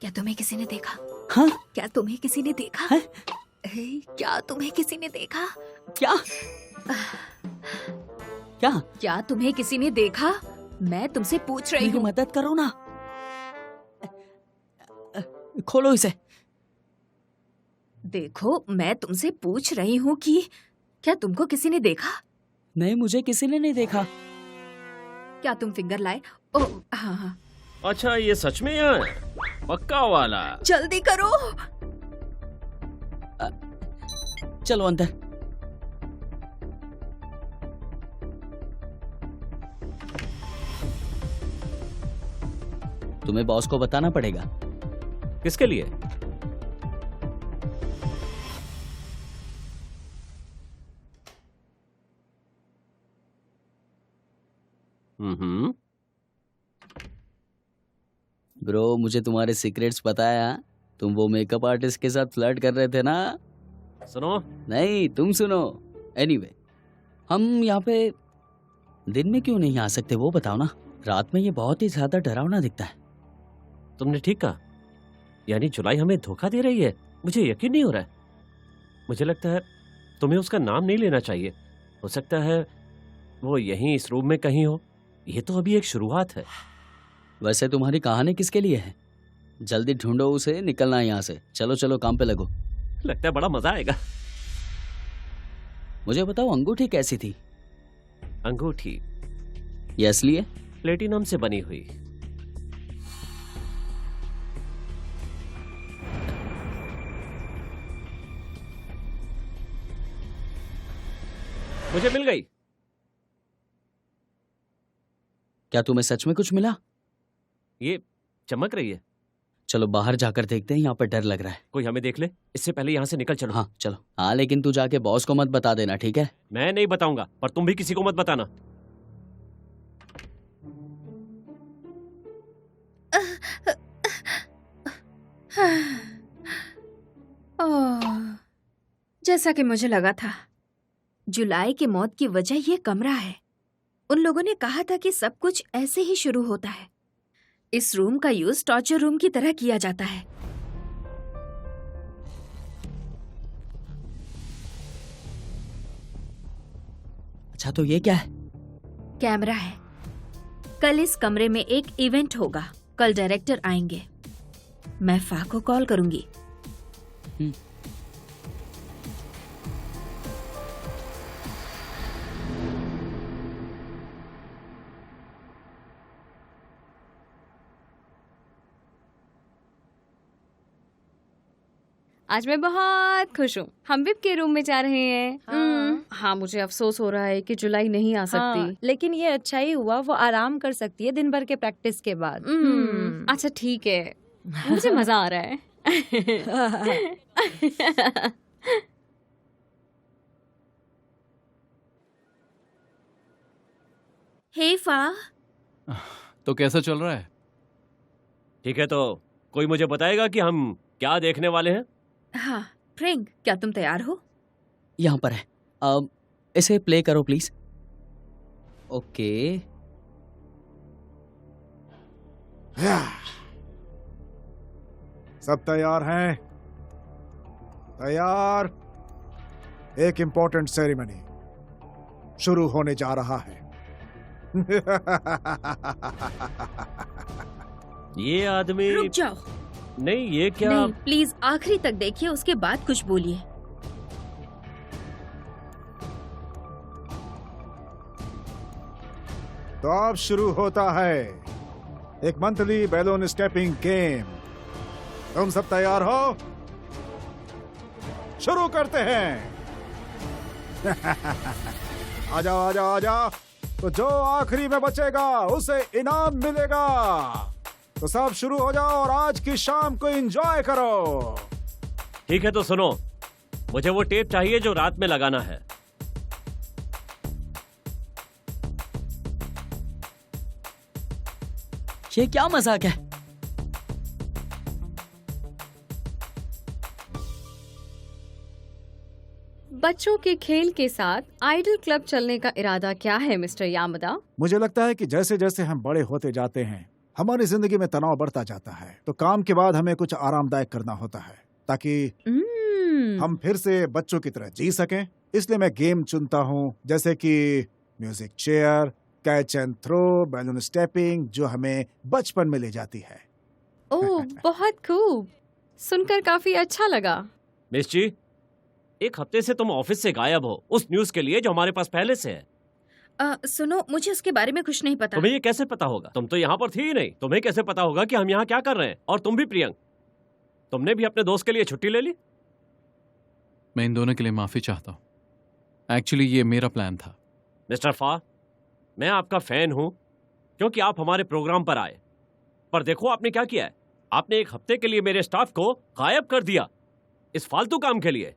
क्या तुम्हें किसी ने देखा? हाँ? क्या तुम्हें किसी ने देखा? है? क्या तुम्हें किसी ने देखा? क्या? क्या? क्या तुम्हें किसी ने देखा? मैं तुमसे पूछ रही मेरी हूँ। मदद करो ना। खोलो इसे। देखो, मैं तुमसे पूछ रही हूँ कि क्या तुमको किसी ने देखा? नहीं, मुझे किसी ने नहीं देखा। क्या तुम फिंगर लाए? ओह हाँ हाँ। अच्छा, ये सच में यहाँ है? पक्का वाला? जल्दी करो। चलो अंदर। तुम्हें बॉस को बताना पड़ेगा। किसके लिए? हम्म। ब्रो मुझे तुम्हारे सीक्रेट्स पता है हाँ? तुम वो मेकअप आर्टिस्ट के साथ फ्लर्ट कर रहे थे ना? सुनो, नहीं तुम सुनो। एनीवे हम यहाँ पे दिन में क्यों नहीं आ सकते वो बताओ ना। रात में ये बहुत ही ज्यादा डरावना दिखता है। तुमने ठीक कहा। यानी जुलाई हमें धोखा दे रही है। मुझे यकीन नहीं हो रहा है। मुझे लगता है तुम्हें उसका नाम नहीं लेना चाहिए। हो सकता है वो यहीं इस रूम में कहीं हो। ये तो अभी एक शुरुआत है। वैसे तुम्हारी कहानी किसके लिए है? जल्दी ढूंढो उसे, निकलना है यहाँ से। चलो चलो काम पे लगो। लगता है बड़ा मजा आएगा। मुझे बताओ अंगूठी कैसी थी? अंगूठी ये असली है? प्लेटिनम से बनी हुई। मुझे मिल गई। क्या तुम्हें सच में कुछ मिला? ये चमक रही है। चलो बाहर जाकर देखते हैं, यहाँ पर डर लग रहा है। कोई हमें देख ले इससे पहले यहाँ से निकल चलो। हाँ चलो। हाँ लेकिन तू जाके बॉस को मत बता देना, ठीक है? मैं नहीं बताऊंगा, पर तुम भी किसी को मत बताना। ओह, जैसा कि मुझे लगा था, जुलाई की मौत की वजह ये कमरा है। उन लोगों ने कहा था कि सब कुछ ऐसे ही शुरू होता है। इस रूम का यूज टॉर्चर रूम की तरह किया जाता है। अच्छा तो ये क्या है? कैमरा है। कल इस कमरे में एक इवेंट होगा। कल डायरेक्टर आएंगे। मैं फा को कॉल करूंगी। आज मैं बहुत खुश हूँ। हम विप के रूम में जा रहे हैं। हाँ। हाँ, मुझे अफसोस हो रहा है कि जुलाई नहीं आ सकती। हाँ, लेकिन ये अच्छा ही हुआ, वो आराम कर सकती है दिन भर के प्रैक्टिस के बाद। अच्छा ठीक है, मुझे मजा आ रहा है। हे फा, तो कैसा चल रहा है? ठीक है, तो कोई मुझे बताएगा कि हम क्या देखने वाले हैं? हाँ फ्रेंक, क्या तुम तैयार हो? यहाँ पर है। इसे प्ले करो प्लीज। ओके। सब तैयार हैं? तैयार। एक इंपॉर्टेंट सेरेमनी शुरू होने जा रहा है। ये आदमी रुक जाओ। नहीं, ये क्या? नहीं प्लीज आखिरी तक देखिए, उसके बाद कुछ बोलिए। तो अब शुरू होता है एक मंथली बैलून स्टेपिंग गेम। तुम सब तैयार हो? शुरू करते हैं। आ जाओ आ जाओ आ जाओ। तो जो आखिरी में बचेगा उसे इनाम मिलेगा। तो सब शुरू हो जाओ और आज की शाम को एंजॉय करो। ठीक है, तो सुनो, मुझे वो टेप चाहिए जो रात में लगाना है। ये क्या मजाक है? बच्चों के खेल के साथ आइडल क्लब चलने का इरादा क्या है मिस्टर यामदा? मुझे लगता है कि जैसे जैसे हम बड़े होते जाते हैं हमारी जिंदगी में तनाव बढ़ता जाता है। तो काम के बाद हमें कुछ आरामदायक करना होता है ताकि हम फिर से बच्चों की तरह जी सकें। इसलिए मैं गेम चुनता हूँ, जैसे कि music chair, catch and throw, balloon stepping, जो हमें बचपन में ले जाती है। ओह बहुत खूब, सुनकर काफी अच्छा लगा। मिस जी, एक हफ्ते से तुम ऑफिस से गायब हो उस न्यूज के लिए जो हमारे पास पहले से है। सुनो, मुझे उसके बारे में कुछ नहीं पता। तुम्हें ये कैसे पता होगा? तुम तो यहाँ पर थी ही नहीं। तुम्हें कैसे पता होगा कि हम यहाँ क्या कर रहे हैं? और तुम भी प्रियंक, तुमने भी अपने दोस्त के लिए छुट्टी ले ली? मैं इन दोनों के लिए माफी चाहता हूँ। एक्चुअली ये मेरा प्लान था। मिस्टर फा, मैं आपका फैन हूं क्योंकि आप हमारे प्रोग्राम पर आए, पर देखो आपने क्या किया है। आपने एक हफ्ते के लिए मेरे स्टाफ को गायब कर दिया इस फालतू काम के लिए।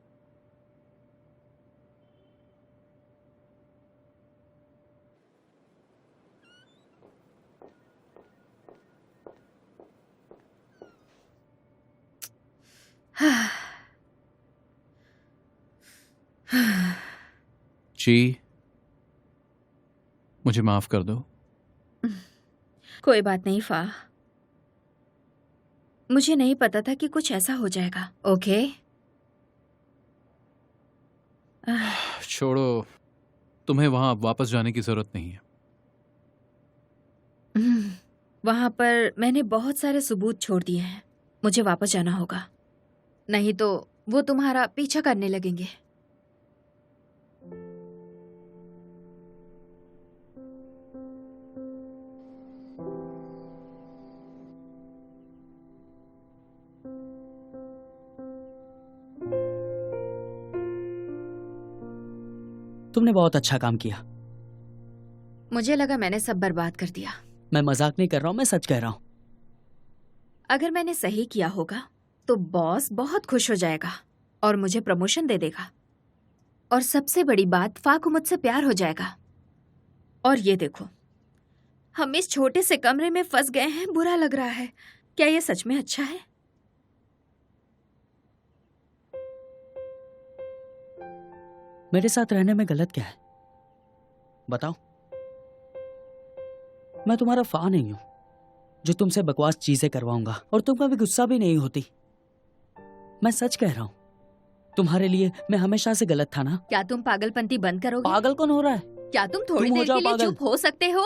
जी, मुझे माफ कर दो। कोई बात नहीं फा, मुझे नहीं पता था कि कुछ ऐसा हो जाएगा। ओके छोड़ो, तुम्हें वहां वापस जाने की जरूरत नहीं है। वहां पर मैंने बहुत सारे सबूत छोड़ दिए हैं, मुझे वापस जाना होगा, नहीं तो वो तुम्हारा पीछा करने लगेंगे। तुमने बहुत अच्छा काम किया। मुझे लगा मैंने सब बर्बाद कर दिया। मैं मजाक नहीं कर रहा हूँ, मैं सच कह रहा हूँ। अगर मैंने सही किया होगा तो बॉस बहुत खुश हो जाएगा और मुझे प्रमोशन दे देगा, और सबसे बड़ी बात, फा को मुझसे प्यार हो जाएगा। और ये देखो, हम इस छोटे से कमरे में फंस गए हैं, बुरा लग रहा है। क्या ये सच में अच्छा है? मेरे साथ रहने में गलत क्या है बताओ? मैं तुम्हारा फा नहीं हूं जो तुमसे बकवास चीजें करवाऊंगा, और तुम कभी गुस्सा भी नहीं होती। मैं सच कह रहा हूं, तुम्हारे लिए मैं हमेशा से गलत था ना। क्या तुम पागलपंती बंद करोगे? पागल कौन हो रहा है? क्या तुम थोड़ी तुम हो देर जाओ के लिए पागल। चुप हो सकते हो?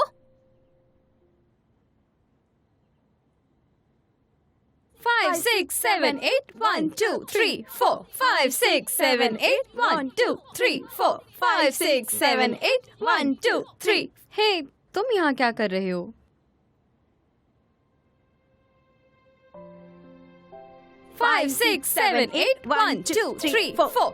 5 6 7 8 1 2 3 4 5 6 7 8 1 2 3 4 5 6 7 8 1 2 3। हे, तुम यहाँ क्या कर रहे हो? Five, six, seven, eight, 1 2 3 4।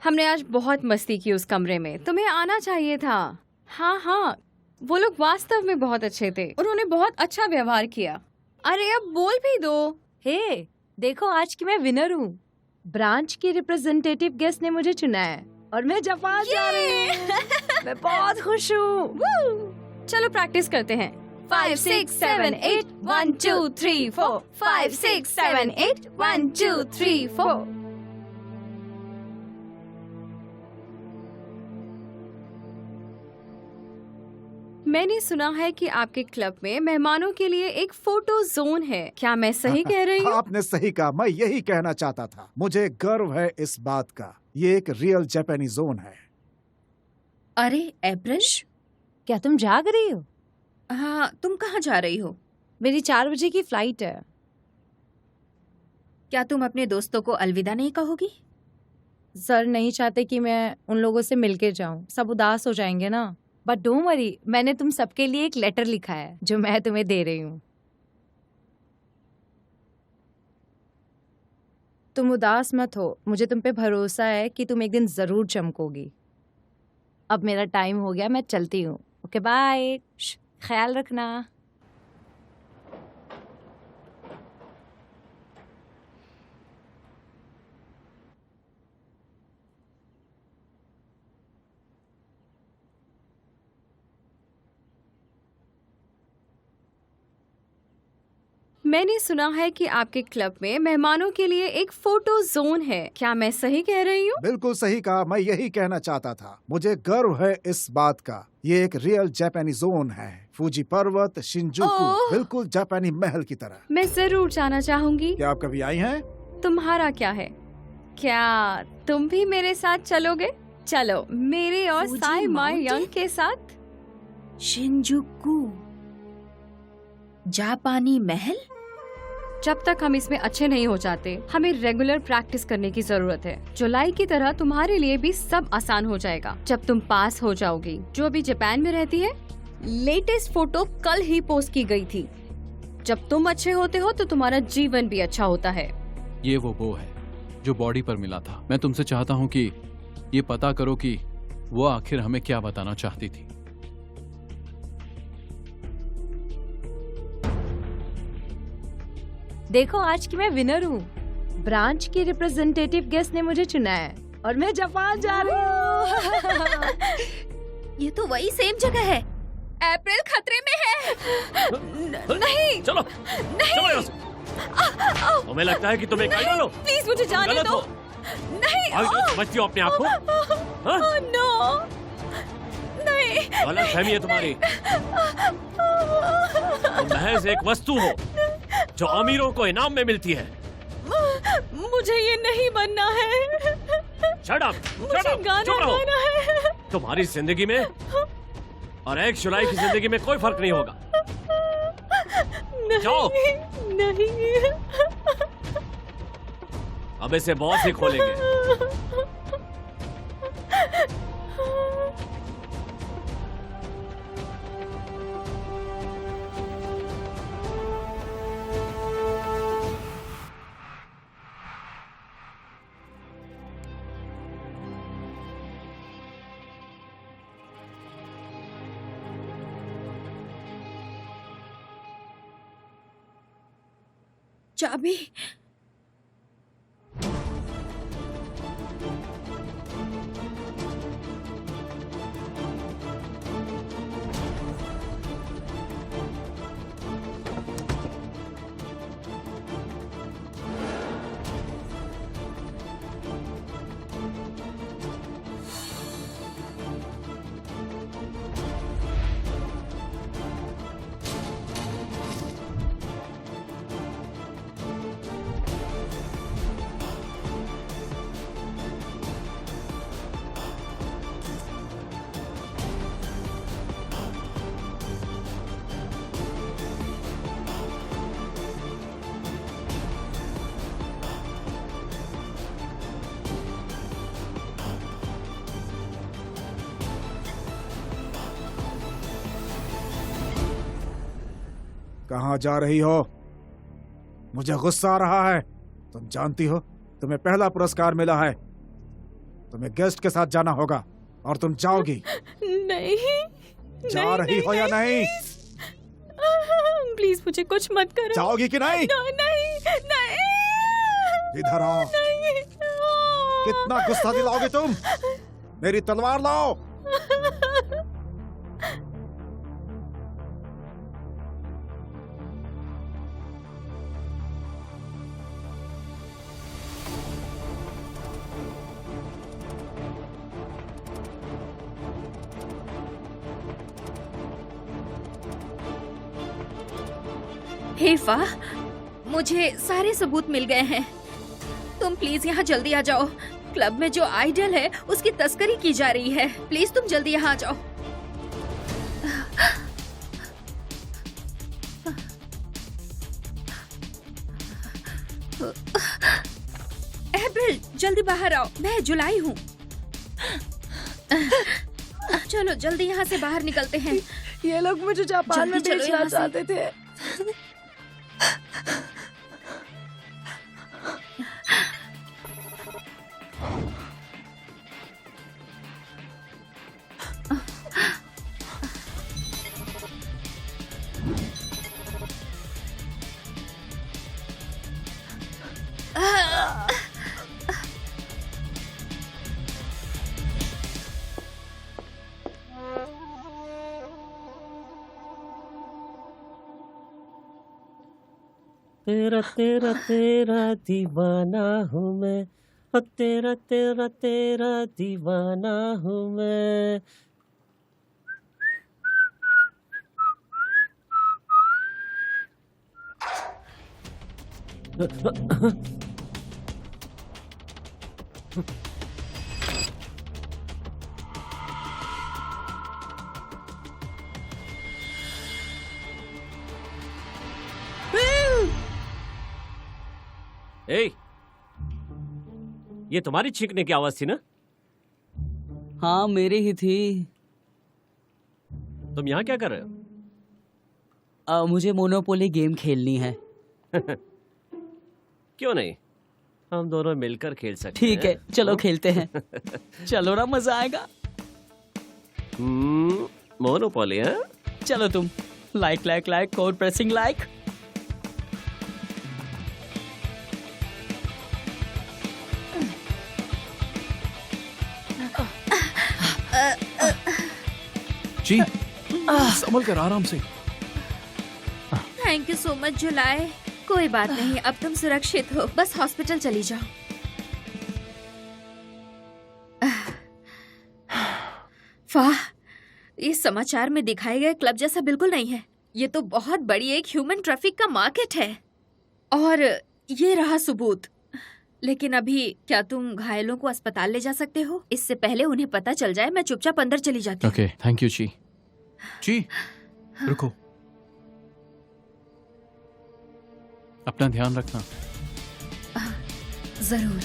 हमने आज बहुत मस्ती की उस कमरे में, तुम्हें आना चाहिए था। हाँ हाँ, वो लोग वास्तव में बहुत अच्छे थे, उन्होंने बहुत अच्छा व्यवहार किया। अरे अब बोल भी दो। हे, देखो आज की मैं विनर हूँ। ब्रांच की रिप्रेजेंटेटिव गेस्ट ने मुझे चुना है और मैं जापान जा रही हूँ। मैं बहुत खुश हूँ। चलो प्रैक्टिस करते हैं। 5 6 7 8 1 2 3 4 5 6 7 8 1 2 3 4। मैंने सुना है कि आपके क्लब में मेहमानों के लिए एक फोटो जोन है, क्या मैं सही कह रही हूँ? आपने सही कहा, मैं यही कहना चाहता था। मुझे गर्व है इस बात का, ये एक रियल जापानी जोन है। अरे अप्रैल, क्या तुम जाग रही हो? हाँ, तुम कहाँ जा रही हो? मेरी 4 बजे की फ्लाइट है। क्या तुम अपने दोस्तों को अलविदा नहीं कहोगी? सर नहीं चाहते कि मैं उन लोगों से मिलके जाऊं, सब उदास हो जाएंगे ना। बट डोंट वरी, मैंने तुम सबके लिए एक लेटर लिखा है जो मैं तुम्हें दे रही हूँ। तुम उदास मत हो, मुझे तुम पे भरोसा है कि तुम एक दिन जरूर चमकोगी। अब मेरा टाइम हो गया, मैं चलती हूँ। ओके बाय, ख्याल रखना। मैंने सुना है कि आपके क्लब में मेहमानों के लिए एक फोटो जोन है, क्या मैं सही कह रही हूँ? बिल्कुल सही कहा, मैं यही कहना चाहता था। मुझे गर्व है इस बात का, ये एक रियल जापानी जोन है। फूजी पर्वत, शिंजुकू, ओह! बिल्कुल जापानी महल की तरह। मैं जरूर जाना चाहूंगी। क्या आप कभी आई हैं? तुम्हारा क्या है? क्या तुम भी मेरे साथ चलोगे? चलो मेरे और फूजी साई माई माउंटेन? यंग के साथ। शिंजुकू जापानी महल? जब तक हम इसमें अच्छे नहीं हो जाते, हमें रेगुलर प्रैक्टिस करने की जरूरत है। जुलाई की तरह तुम्हारे लिए भी सब आसान हो जाएगा जब तुम पास हो जाओगी। जो अभी जापान में रहती है, लेटेस्ट फोटो कल ही पोस्ट की गई थी। जब तुम अच्छे होते हो तो तुम्हारा जीवन भी अच्छा होता है। ये वो है जो बॉडी पर मिला था। मैं तुमसे चाहता हूँ कि ये पता करो कि वो आखिर हमें क्या बताना चाहती थी। देखो आज की मैं विनर हूँ। ब्रांच के रिप्रेजेंटेटिव गेस्ट ने मुझे चुना है और मैं जापान जा रही हूँ। ये तो वही सेम जगह है। अप्रैल खतरे में है। नहीं चलो चलो यहाँ से। तुम्हें लगता है कि तुम एक आइडल हो? प्लीज मुझे जाने गलत दो। हो। नहीं आइडल समझती हो अपने आप को? हाँ? नो नहीं। गलत फहमी है तुम्हारी। तुम महज एक वस्तु हो जो अमीरों को इनाम में मिलती है। मुझे ये नहीं बनना है। Shut up! Shut up! गाना चुप रहो। गाना है। तुम्हारी जिंदगी में और एक जुलाई की जिंदगी में कोई फर्क नहीं होगा। जाओ। नहीं। अब इसे बॉस ही खोलेंगे। चाबी। कहाँ जा रही हो? मुझे गुस्सा आ रहा है। तुम जानती हो तुम्हें पहला पुरस्कार मिला है। तुम्हें गेस्ट के साथ जाना होगा और तुम जाओगी। नहीं। जा नहीं, रही हो या नहीं? प्लीज मुझे कुछ मत करो। जाओगी कि नहीं? नहीं नहीं। इधर आओ। नहीं। कितना गुस्सा दिलाओगे तुम? मेरी तलवार लाओ। हे फा, मुझे सारे सबूत मिल गए हैं। तुम प्लीज यहाँ जल्दी आ जाओ। क्लब में जो आइडल है उसकी तस्करी की जा रही है। प्लीज तुम जल्दी यहाँ आ जाओ। अप्रैल जल्दी बाहर आओ। मैं जुलाई हूँ। चलो जल्दी यहाँ से बाहर निकलते हैं। ये लोग मुझे जापान में जल्दी चलो भेजना यहाँ से। चाहते थे। तेरा तेरा तेरा दीवाना हूँ मैं, ओ तेरा तेरा तेरा दीवाना हूँ मैं। ए, ये तुम्हारी छींकने की आवाज थी ना? हाँ मेरी ही थी। तुम यहाँ क्या कर रहे हो? मुझे मोनोपोली गेम खेलनी है। क्यों नहीं, हम दोनों मिलकर खेल सकते ठीक है हैं। चलो खेलते हैं। चलो ना मजा आएगा। मोनोपोली है। चलो तुम like like like code pressing like. जी संभल कर, आराम से। थैंक यू सो मच जुलाई। कोई बात नहीं, अब तुम सुरक्षित हो, बस हॉस्पिटल चली जाओ। वाह, ये समाचार में दिखाए गए क्लब जैसा बिल्कुल नहीं है। ये तो बहुत बड़ी एक ह्यूमन ट्रैफिक का मार्केट है। और ये रहा सबूत। लेकिन अभी क्या तुम घायलों को अस्पताल ले जा सकते हो? इससे पहले उन्हें पता चल जाए मैं चुपचाप अंदर चली जाती हूँ। ओके, थैंक यू जी। जी रुको, अपना ध्यान रखना। जरूर।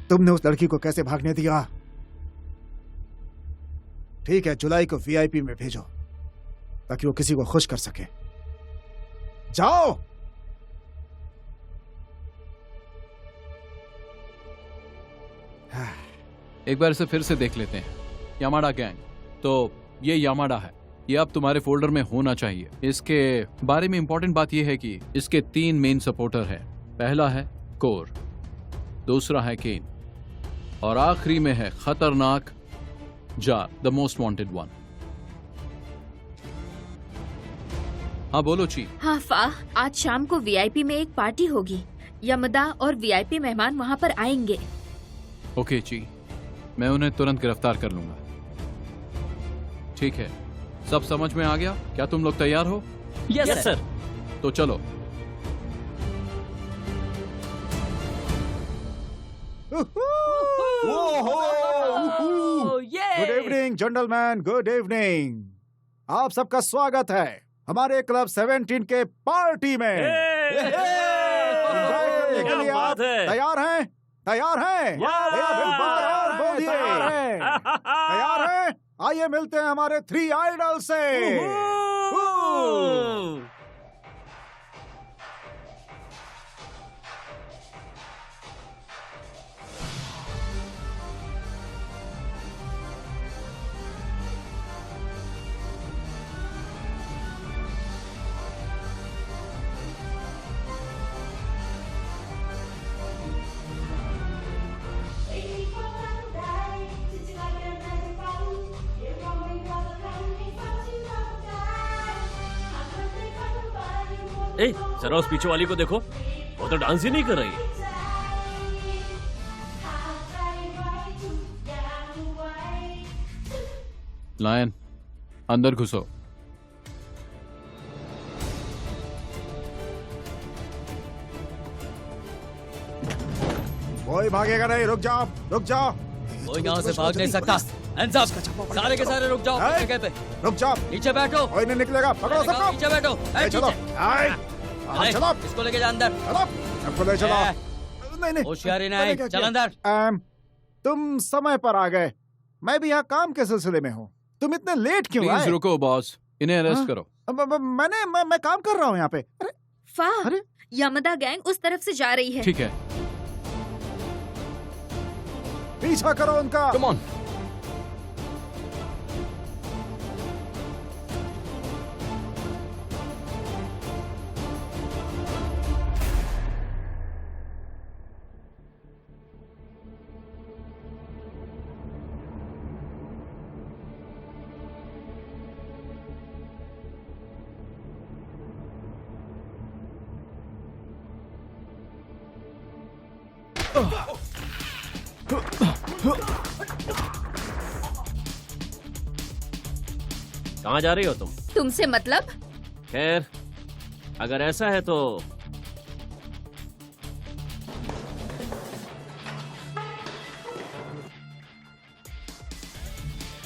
तुमने उस लड़की को कैसे भागने दिया? ठीक है, जुलाई को वीआईपी में भेजो ताकि वो किसी को खुश कर सके। जाओ। एक बार इसे फिर से देख लेते हैं। यामाडा गैंग, तो ये यामाडा है, ये अब तुम्हारे फोल्डर में होना चाहिए। इसके बारे में इंपॉर्टेंट बात यह है कि इसके 3 मेन सपोर्टर हैं। पहला है कोर, दूसरा है केन, और आखिरी में है खतरनाक jar, the most wanted one. हाँ बोलो ची। हाँ फा, आज शाम को वीआईपी में एक पार्टी होगी। यमदा और वीआईपी मेहमान वहाँ पर आएंगे। ओके ची, मैं उन्हें तुरंत गिरफ्तार कर लूंगा। ठीक है, सब समझ में आ गया? क्या तुम लोग तैयार हो? Yes sir. तो चलो। Good evening gentleman, good evening. आप सबका स्वागत है हमारे क्लब 17 के पार्टी में। एंजॉय करने के लिए आप तैयार हैं? तैयार हैं? एक बार और बोलिए। तैयार हैं? आइए मिलते हैं हमारे 3 आइडल से। ए, जरा उस पीछे वाली को देखो, वो तो डांस ही नहीं कर रही है। लायन, अंदर घुसो। कोई भागेगा नहीं, रुक जाओ, रुक जाओ। कोई यहाँ से भाग नहीं सकता। Hands up, सारे के सारे रुक जाओ अपनी जगह पे। रुक जाओ, नीचे बैठो। कोई नहीं निकलेगा। पकड़ो सबको। नीचे बैठो। ए, चलो। अरे, चलो, इसको लेके जा अंदर। चलो, सबको ले चलो। नहीं नहीं, होशियारी मैंने नहीं, क्या चल किया? अंदर। तुम समय पर आ गए। मैं भी यहाँ काम के सिलसिले में हूँ। तुम इतने लेट क्यों प्लीज आए? रुको बॉस, इन्हें अरेस्ट हाँ? करो। मैं काम कर रहा हूँ यहाँ पे। अरे फा, अरे? यमदा गैंग उस तरफ से जा रही है। ठीक है, पीछा करो उनका। Come on. कहाँ जा रही हो तुम? तुमसे मतलब? खैर, अगर ऐसा है तो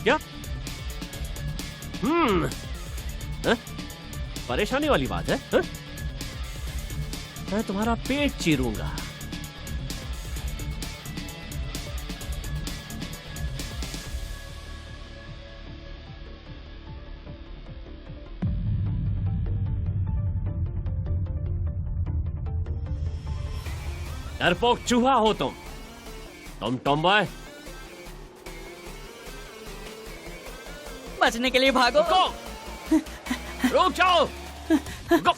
क्या? परेशानी वाली बात है? मैं तुम्हारा पेट चीरूंगा। डरपोक चूहा हो तुम टॉमबॉय। बचने के लिए भागो। रुक जाओ। Go.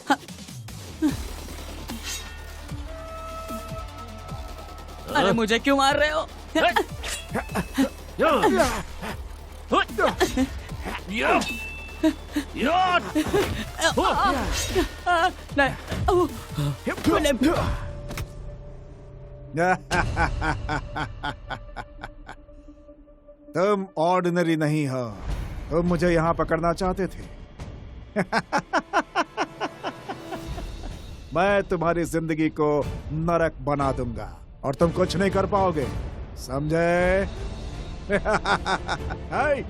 अरे मुझे क्यों मार रहे हो? तुम ऑर्डिनरी नहीं हो, तुम मुझे यहाँ पकड़ना चाहते थे। मैं तुम्हारी जिंदगी को नरक बना दूंगा और तुम कुछ नहीं कर पाओगे, समझे? हाय।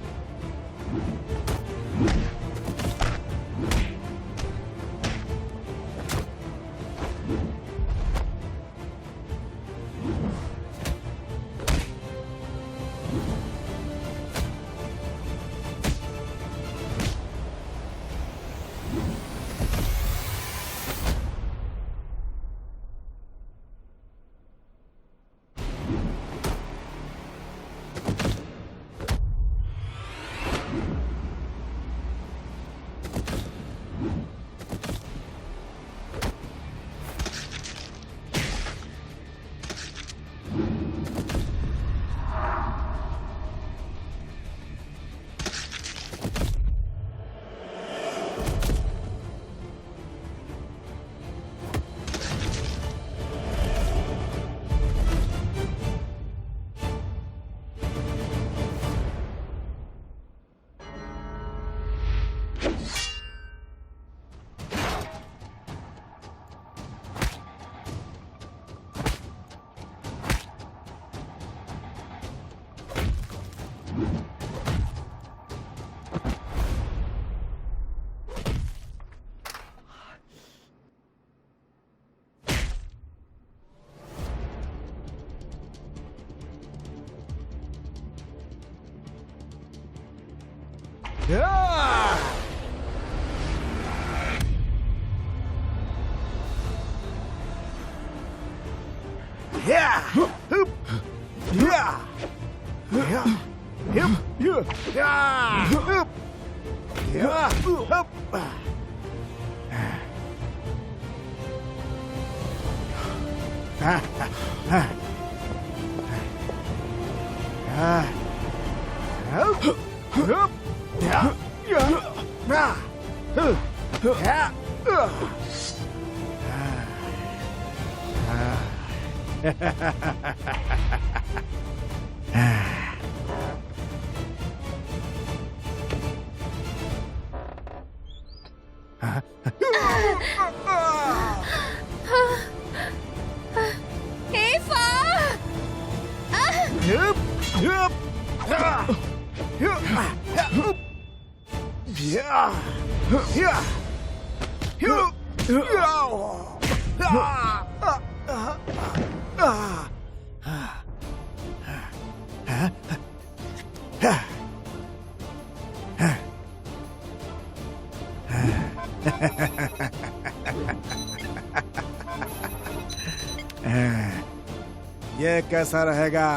ये कैसा रहेगा?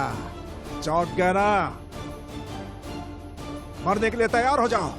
चौंक गया ना? मरने के लिए तैयार हो जाओ।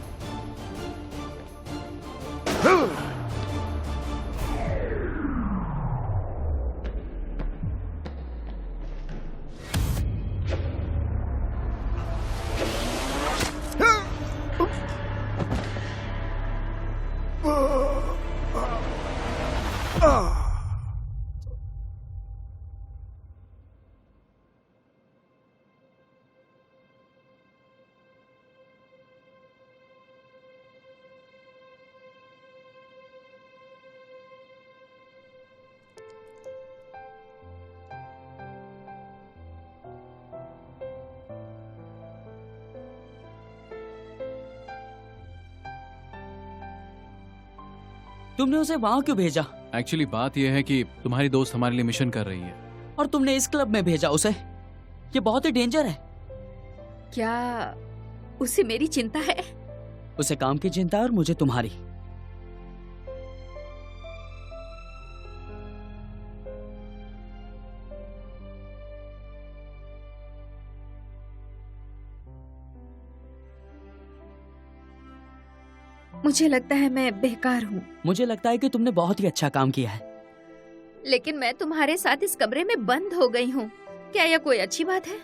तुमने उसे वहां क्यों भेजा? एक्चुअली बात यह है कि तुम्हारी दोस्त हमारे लिए मिशन कर रही है। और तुमने इस क्लब में भेजा उसे? ये बहुत ही डेंजर है। क्या उसे मेरी चिंता है? उसे काम की चिंता है और मुझे तुम्हारी। मुझे लगता है मैं बेकार हूँ, मुझे लगता है कि तुमने बहुत ही अच्छा काम किया है। लेकिन मैं तुम्हारे साथ इस कमरे में बंद हो गई हूँ। क्या यह कोई अच्छी बात है?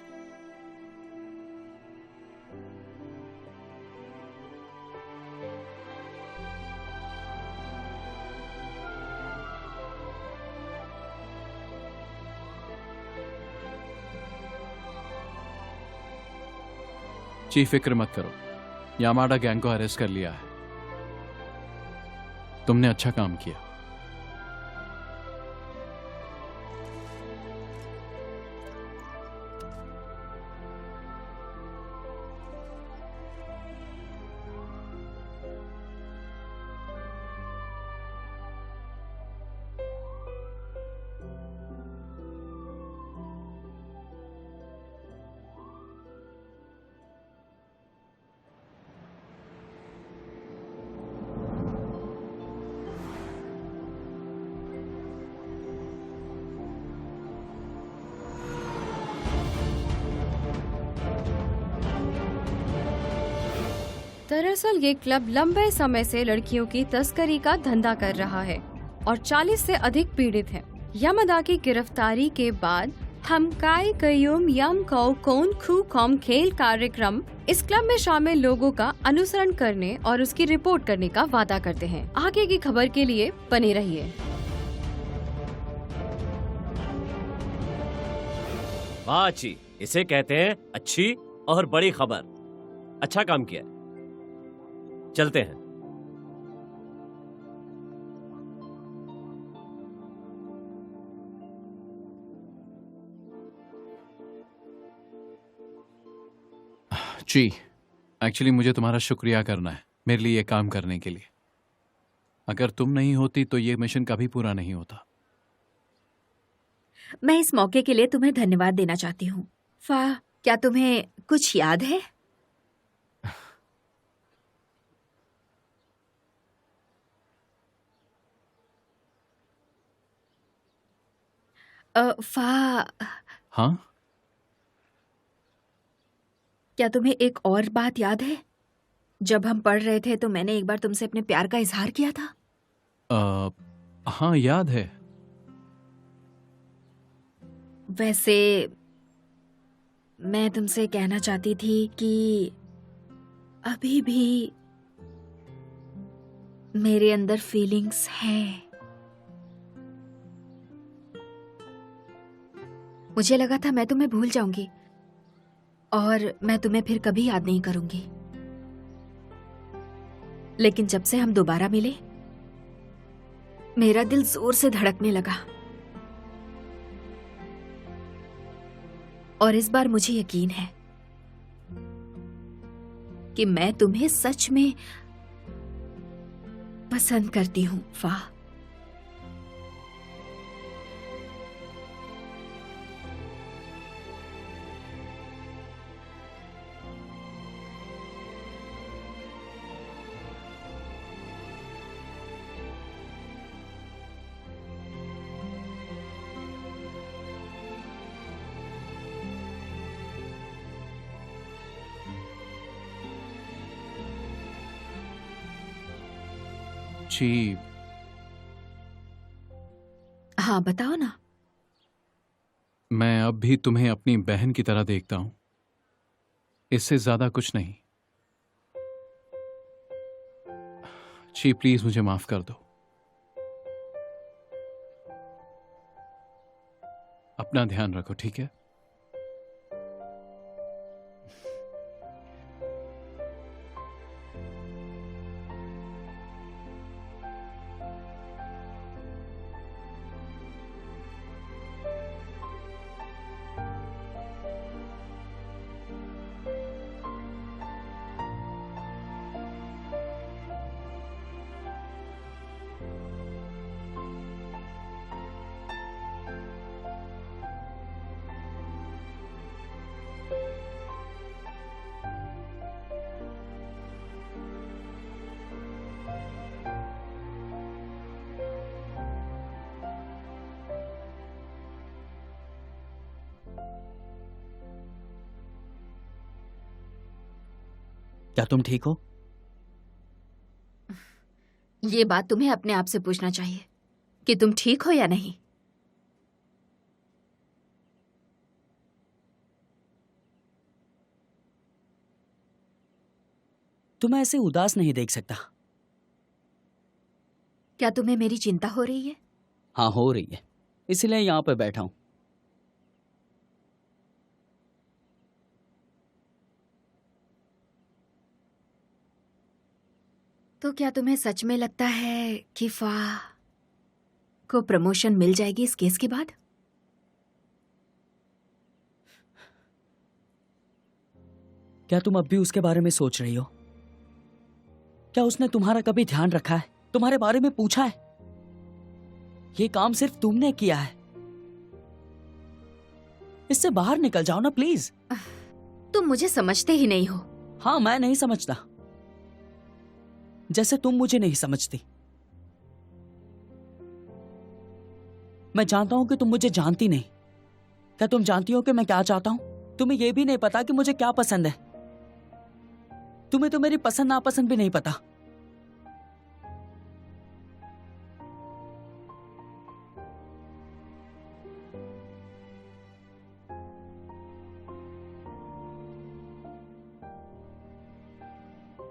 चीफ, फिक्र मत करो, यामाडा गैंग को अरेस्ट कर लिया है। तुमने अच्छा काम किया। दरअसल ये क्लब लंबे समय से लड़कियों की तस्करी का धंधा कर रहा है और 40 से अधिक पीड़ित हैं। यामादा की गिरफ्तारी के बाद हम काई कयूम यम कौ कौन खू कॉम खेल कार्यक्रम इस क्लब में शामिल लोगों का अनुसरण करने और उसकी रिपोर्ट करने का वादा करते हैं। आगे की खबर के लिए बने रहिए। वाह अच्छी, इसे कहते हैं अच्छी और बड़ी खबर। अच्छा काम किया, चलते हैं। जी, एक्चुअली मुझे तुम्हारा शुक्रिया करना है मेरे लिए ये काम करने के लिए। अगर तुम नहीं होती तो ये मिशन कभी पूरा नहीं होता। मैं इस मौके के लिए तुम्हें धन्यवाद देना चाहती हूँ। फा, क्या तुम्हें कुछ याद है? फा, हाँ, क्या तुम्हें एक और बात याद है? जब हम पढ़ रहे थे तो मैंने एक बार तुमसे अपने प्यार का इजहार किया था। हाँ याद है। वैसे मैं तुमसे कहना चाहती थी कि अभी भी मेरे अंदर फीलिंग्स हैं। मुझे लगा था मैं तुम्हें भूल जाऊंगी और मैं तुम्हें फिर कभी याद नहीं करूंगी, लेकिन जब से हम दोबारा मिले मेरा दिल जोर से धड़कने लगा और इस बार मुझे यकीन है कि मैं तुम्हें सच में पसंद करती हूँ। वाह, जी। हाँ बताओ ना। मैं अब भी तुम्हें अपनी बहन की तरह देखता हूं, इससे ज्यादा कुछ नहीं। जी प्लीज मुझे माफ कर दो। अपना ध्यान रखो, ठीक है? क्या तुम ठीक हो? ये बात तुम्हें अपने आप से पूछना चाहिए कि तुम ठीक हो या नहीं। तुम्हें ऐसे उदास नहीं देख सकता। क्या तुम्हें मेरी चिंता हो रही है? हाँ, हो रही है, इसलिए यहाँ पे बैठा हूं। तो क्या तुम्हें सच में लगता है कि फाह को प्रमोशन मिल जाएगी इस केस के बाद? क्या तुम अब भी उसके बारे में सोच रही हो? क्या उसने तुम्हारा कभी ध्यान रखा है, तुम्हारे बारे में पूछा है? ये काम सिर्फ तुमने किया है। इससे बाहर निकल जाओ ना प्लीज। तुम मुझे समझते ही नहीं हो। हाँ, मैं नहीं समझता, जैसे तुम मुझे नहीं समझती। मैं जानता हूं कि तुम मुझे जानती नहीं। क्या तुम जानती हो कि मैं क्या चाहता हूं? तुम्हें यह भी नहीं पता कि मुझे क्या पसंद है। तुम्हें तो मेरी पसंद नापसंद भी नहीं पता।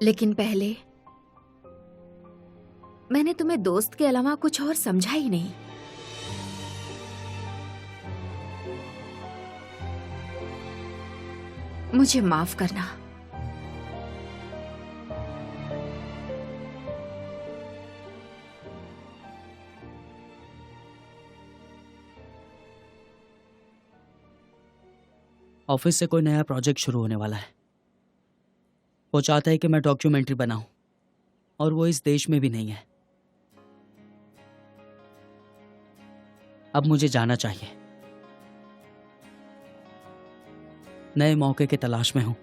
लेकिन पहले मैंने तुम्हें दोस्त के अलावा कुछ और समझा ही नहीं। मुझे माफ करना। ऑफिस से कोई नया प्रोजेक्ट शुरू होने वाला है। वो चाहता है कि मैं डॉक्यूमेंट्री बनाऊं, और वो इस देश में भी नहीं है। अब मुझे जाना चाहिए। नए मौके की तलाश में हूं।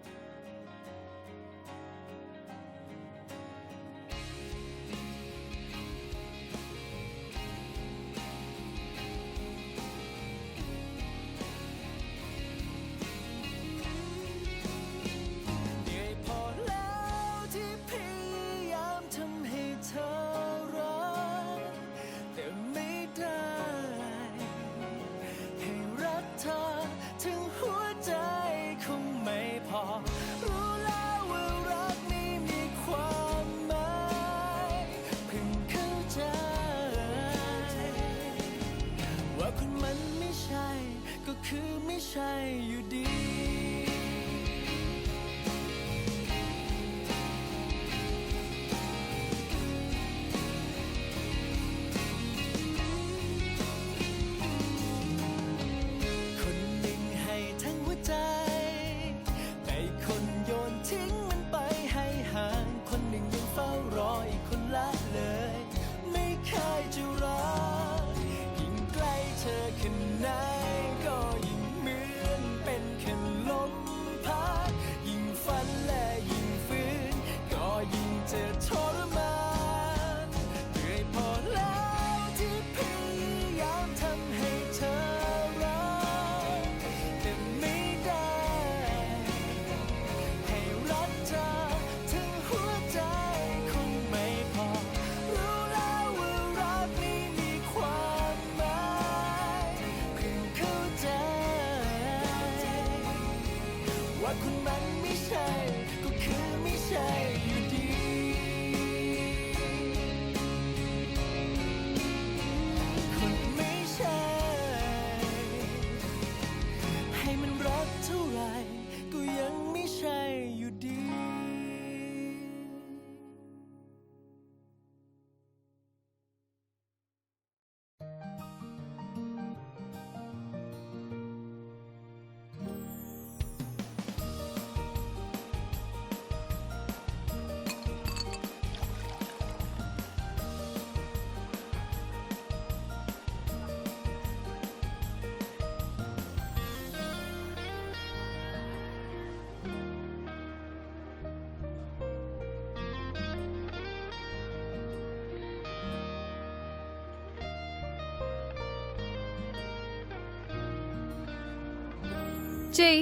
जय,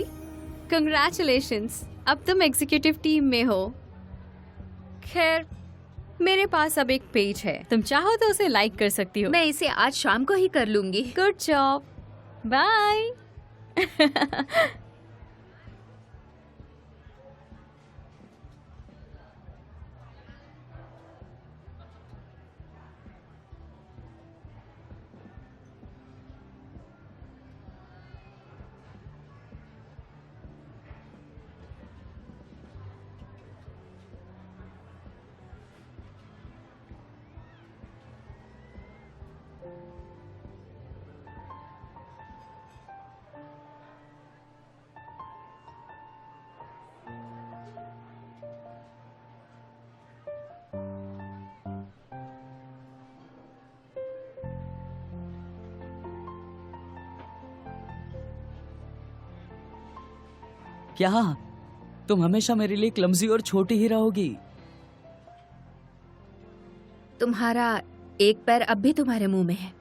कंग्रेचुलेशंस, अब तुम एग्जीक्यूटिव टीम में हो। खैर, मेरे पास अब एक पेज है, तुम चाहो तो उसे लाइक कर सकती हो। मैं इसे आज शाम को ही कर लूंगी। Good job, bye. क्या तुम हमेशा मेरे लिए क्लमजी और छोटी ही रहोगी? तुम्हारा एक पैर अब भी तुम्हारे मुंह में है।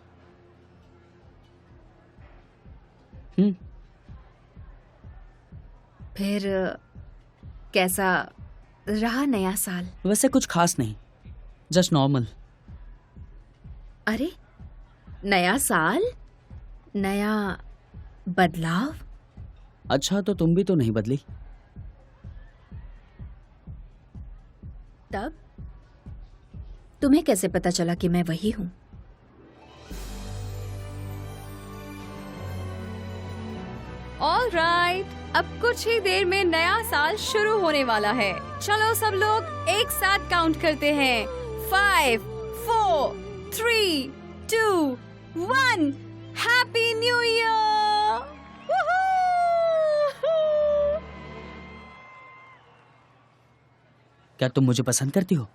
फिर कैसा रहा नया साल? वैसे कुछ खास नहीं, जस्ट नॉर्मल। अरे नया साल, नया बदलाव। अच्छा तो तुम भी तो नहीं बदली। तब तुम्हें कैसे पता चला कि मैं वही हूं? ऑल राइट, अब कुछ ही देर में नया साल शुरू होने वाला है। चलो सब लोग एक साथ काउंट करते हैं। 5, 4, 3, 2, 1। Happy new year. क्या तुम मुझे पसंद करती हो?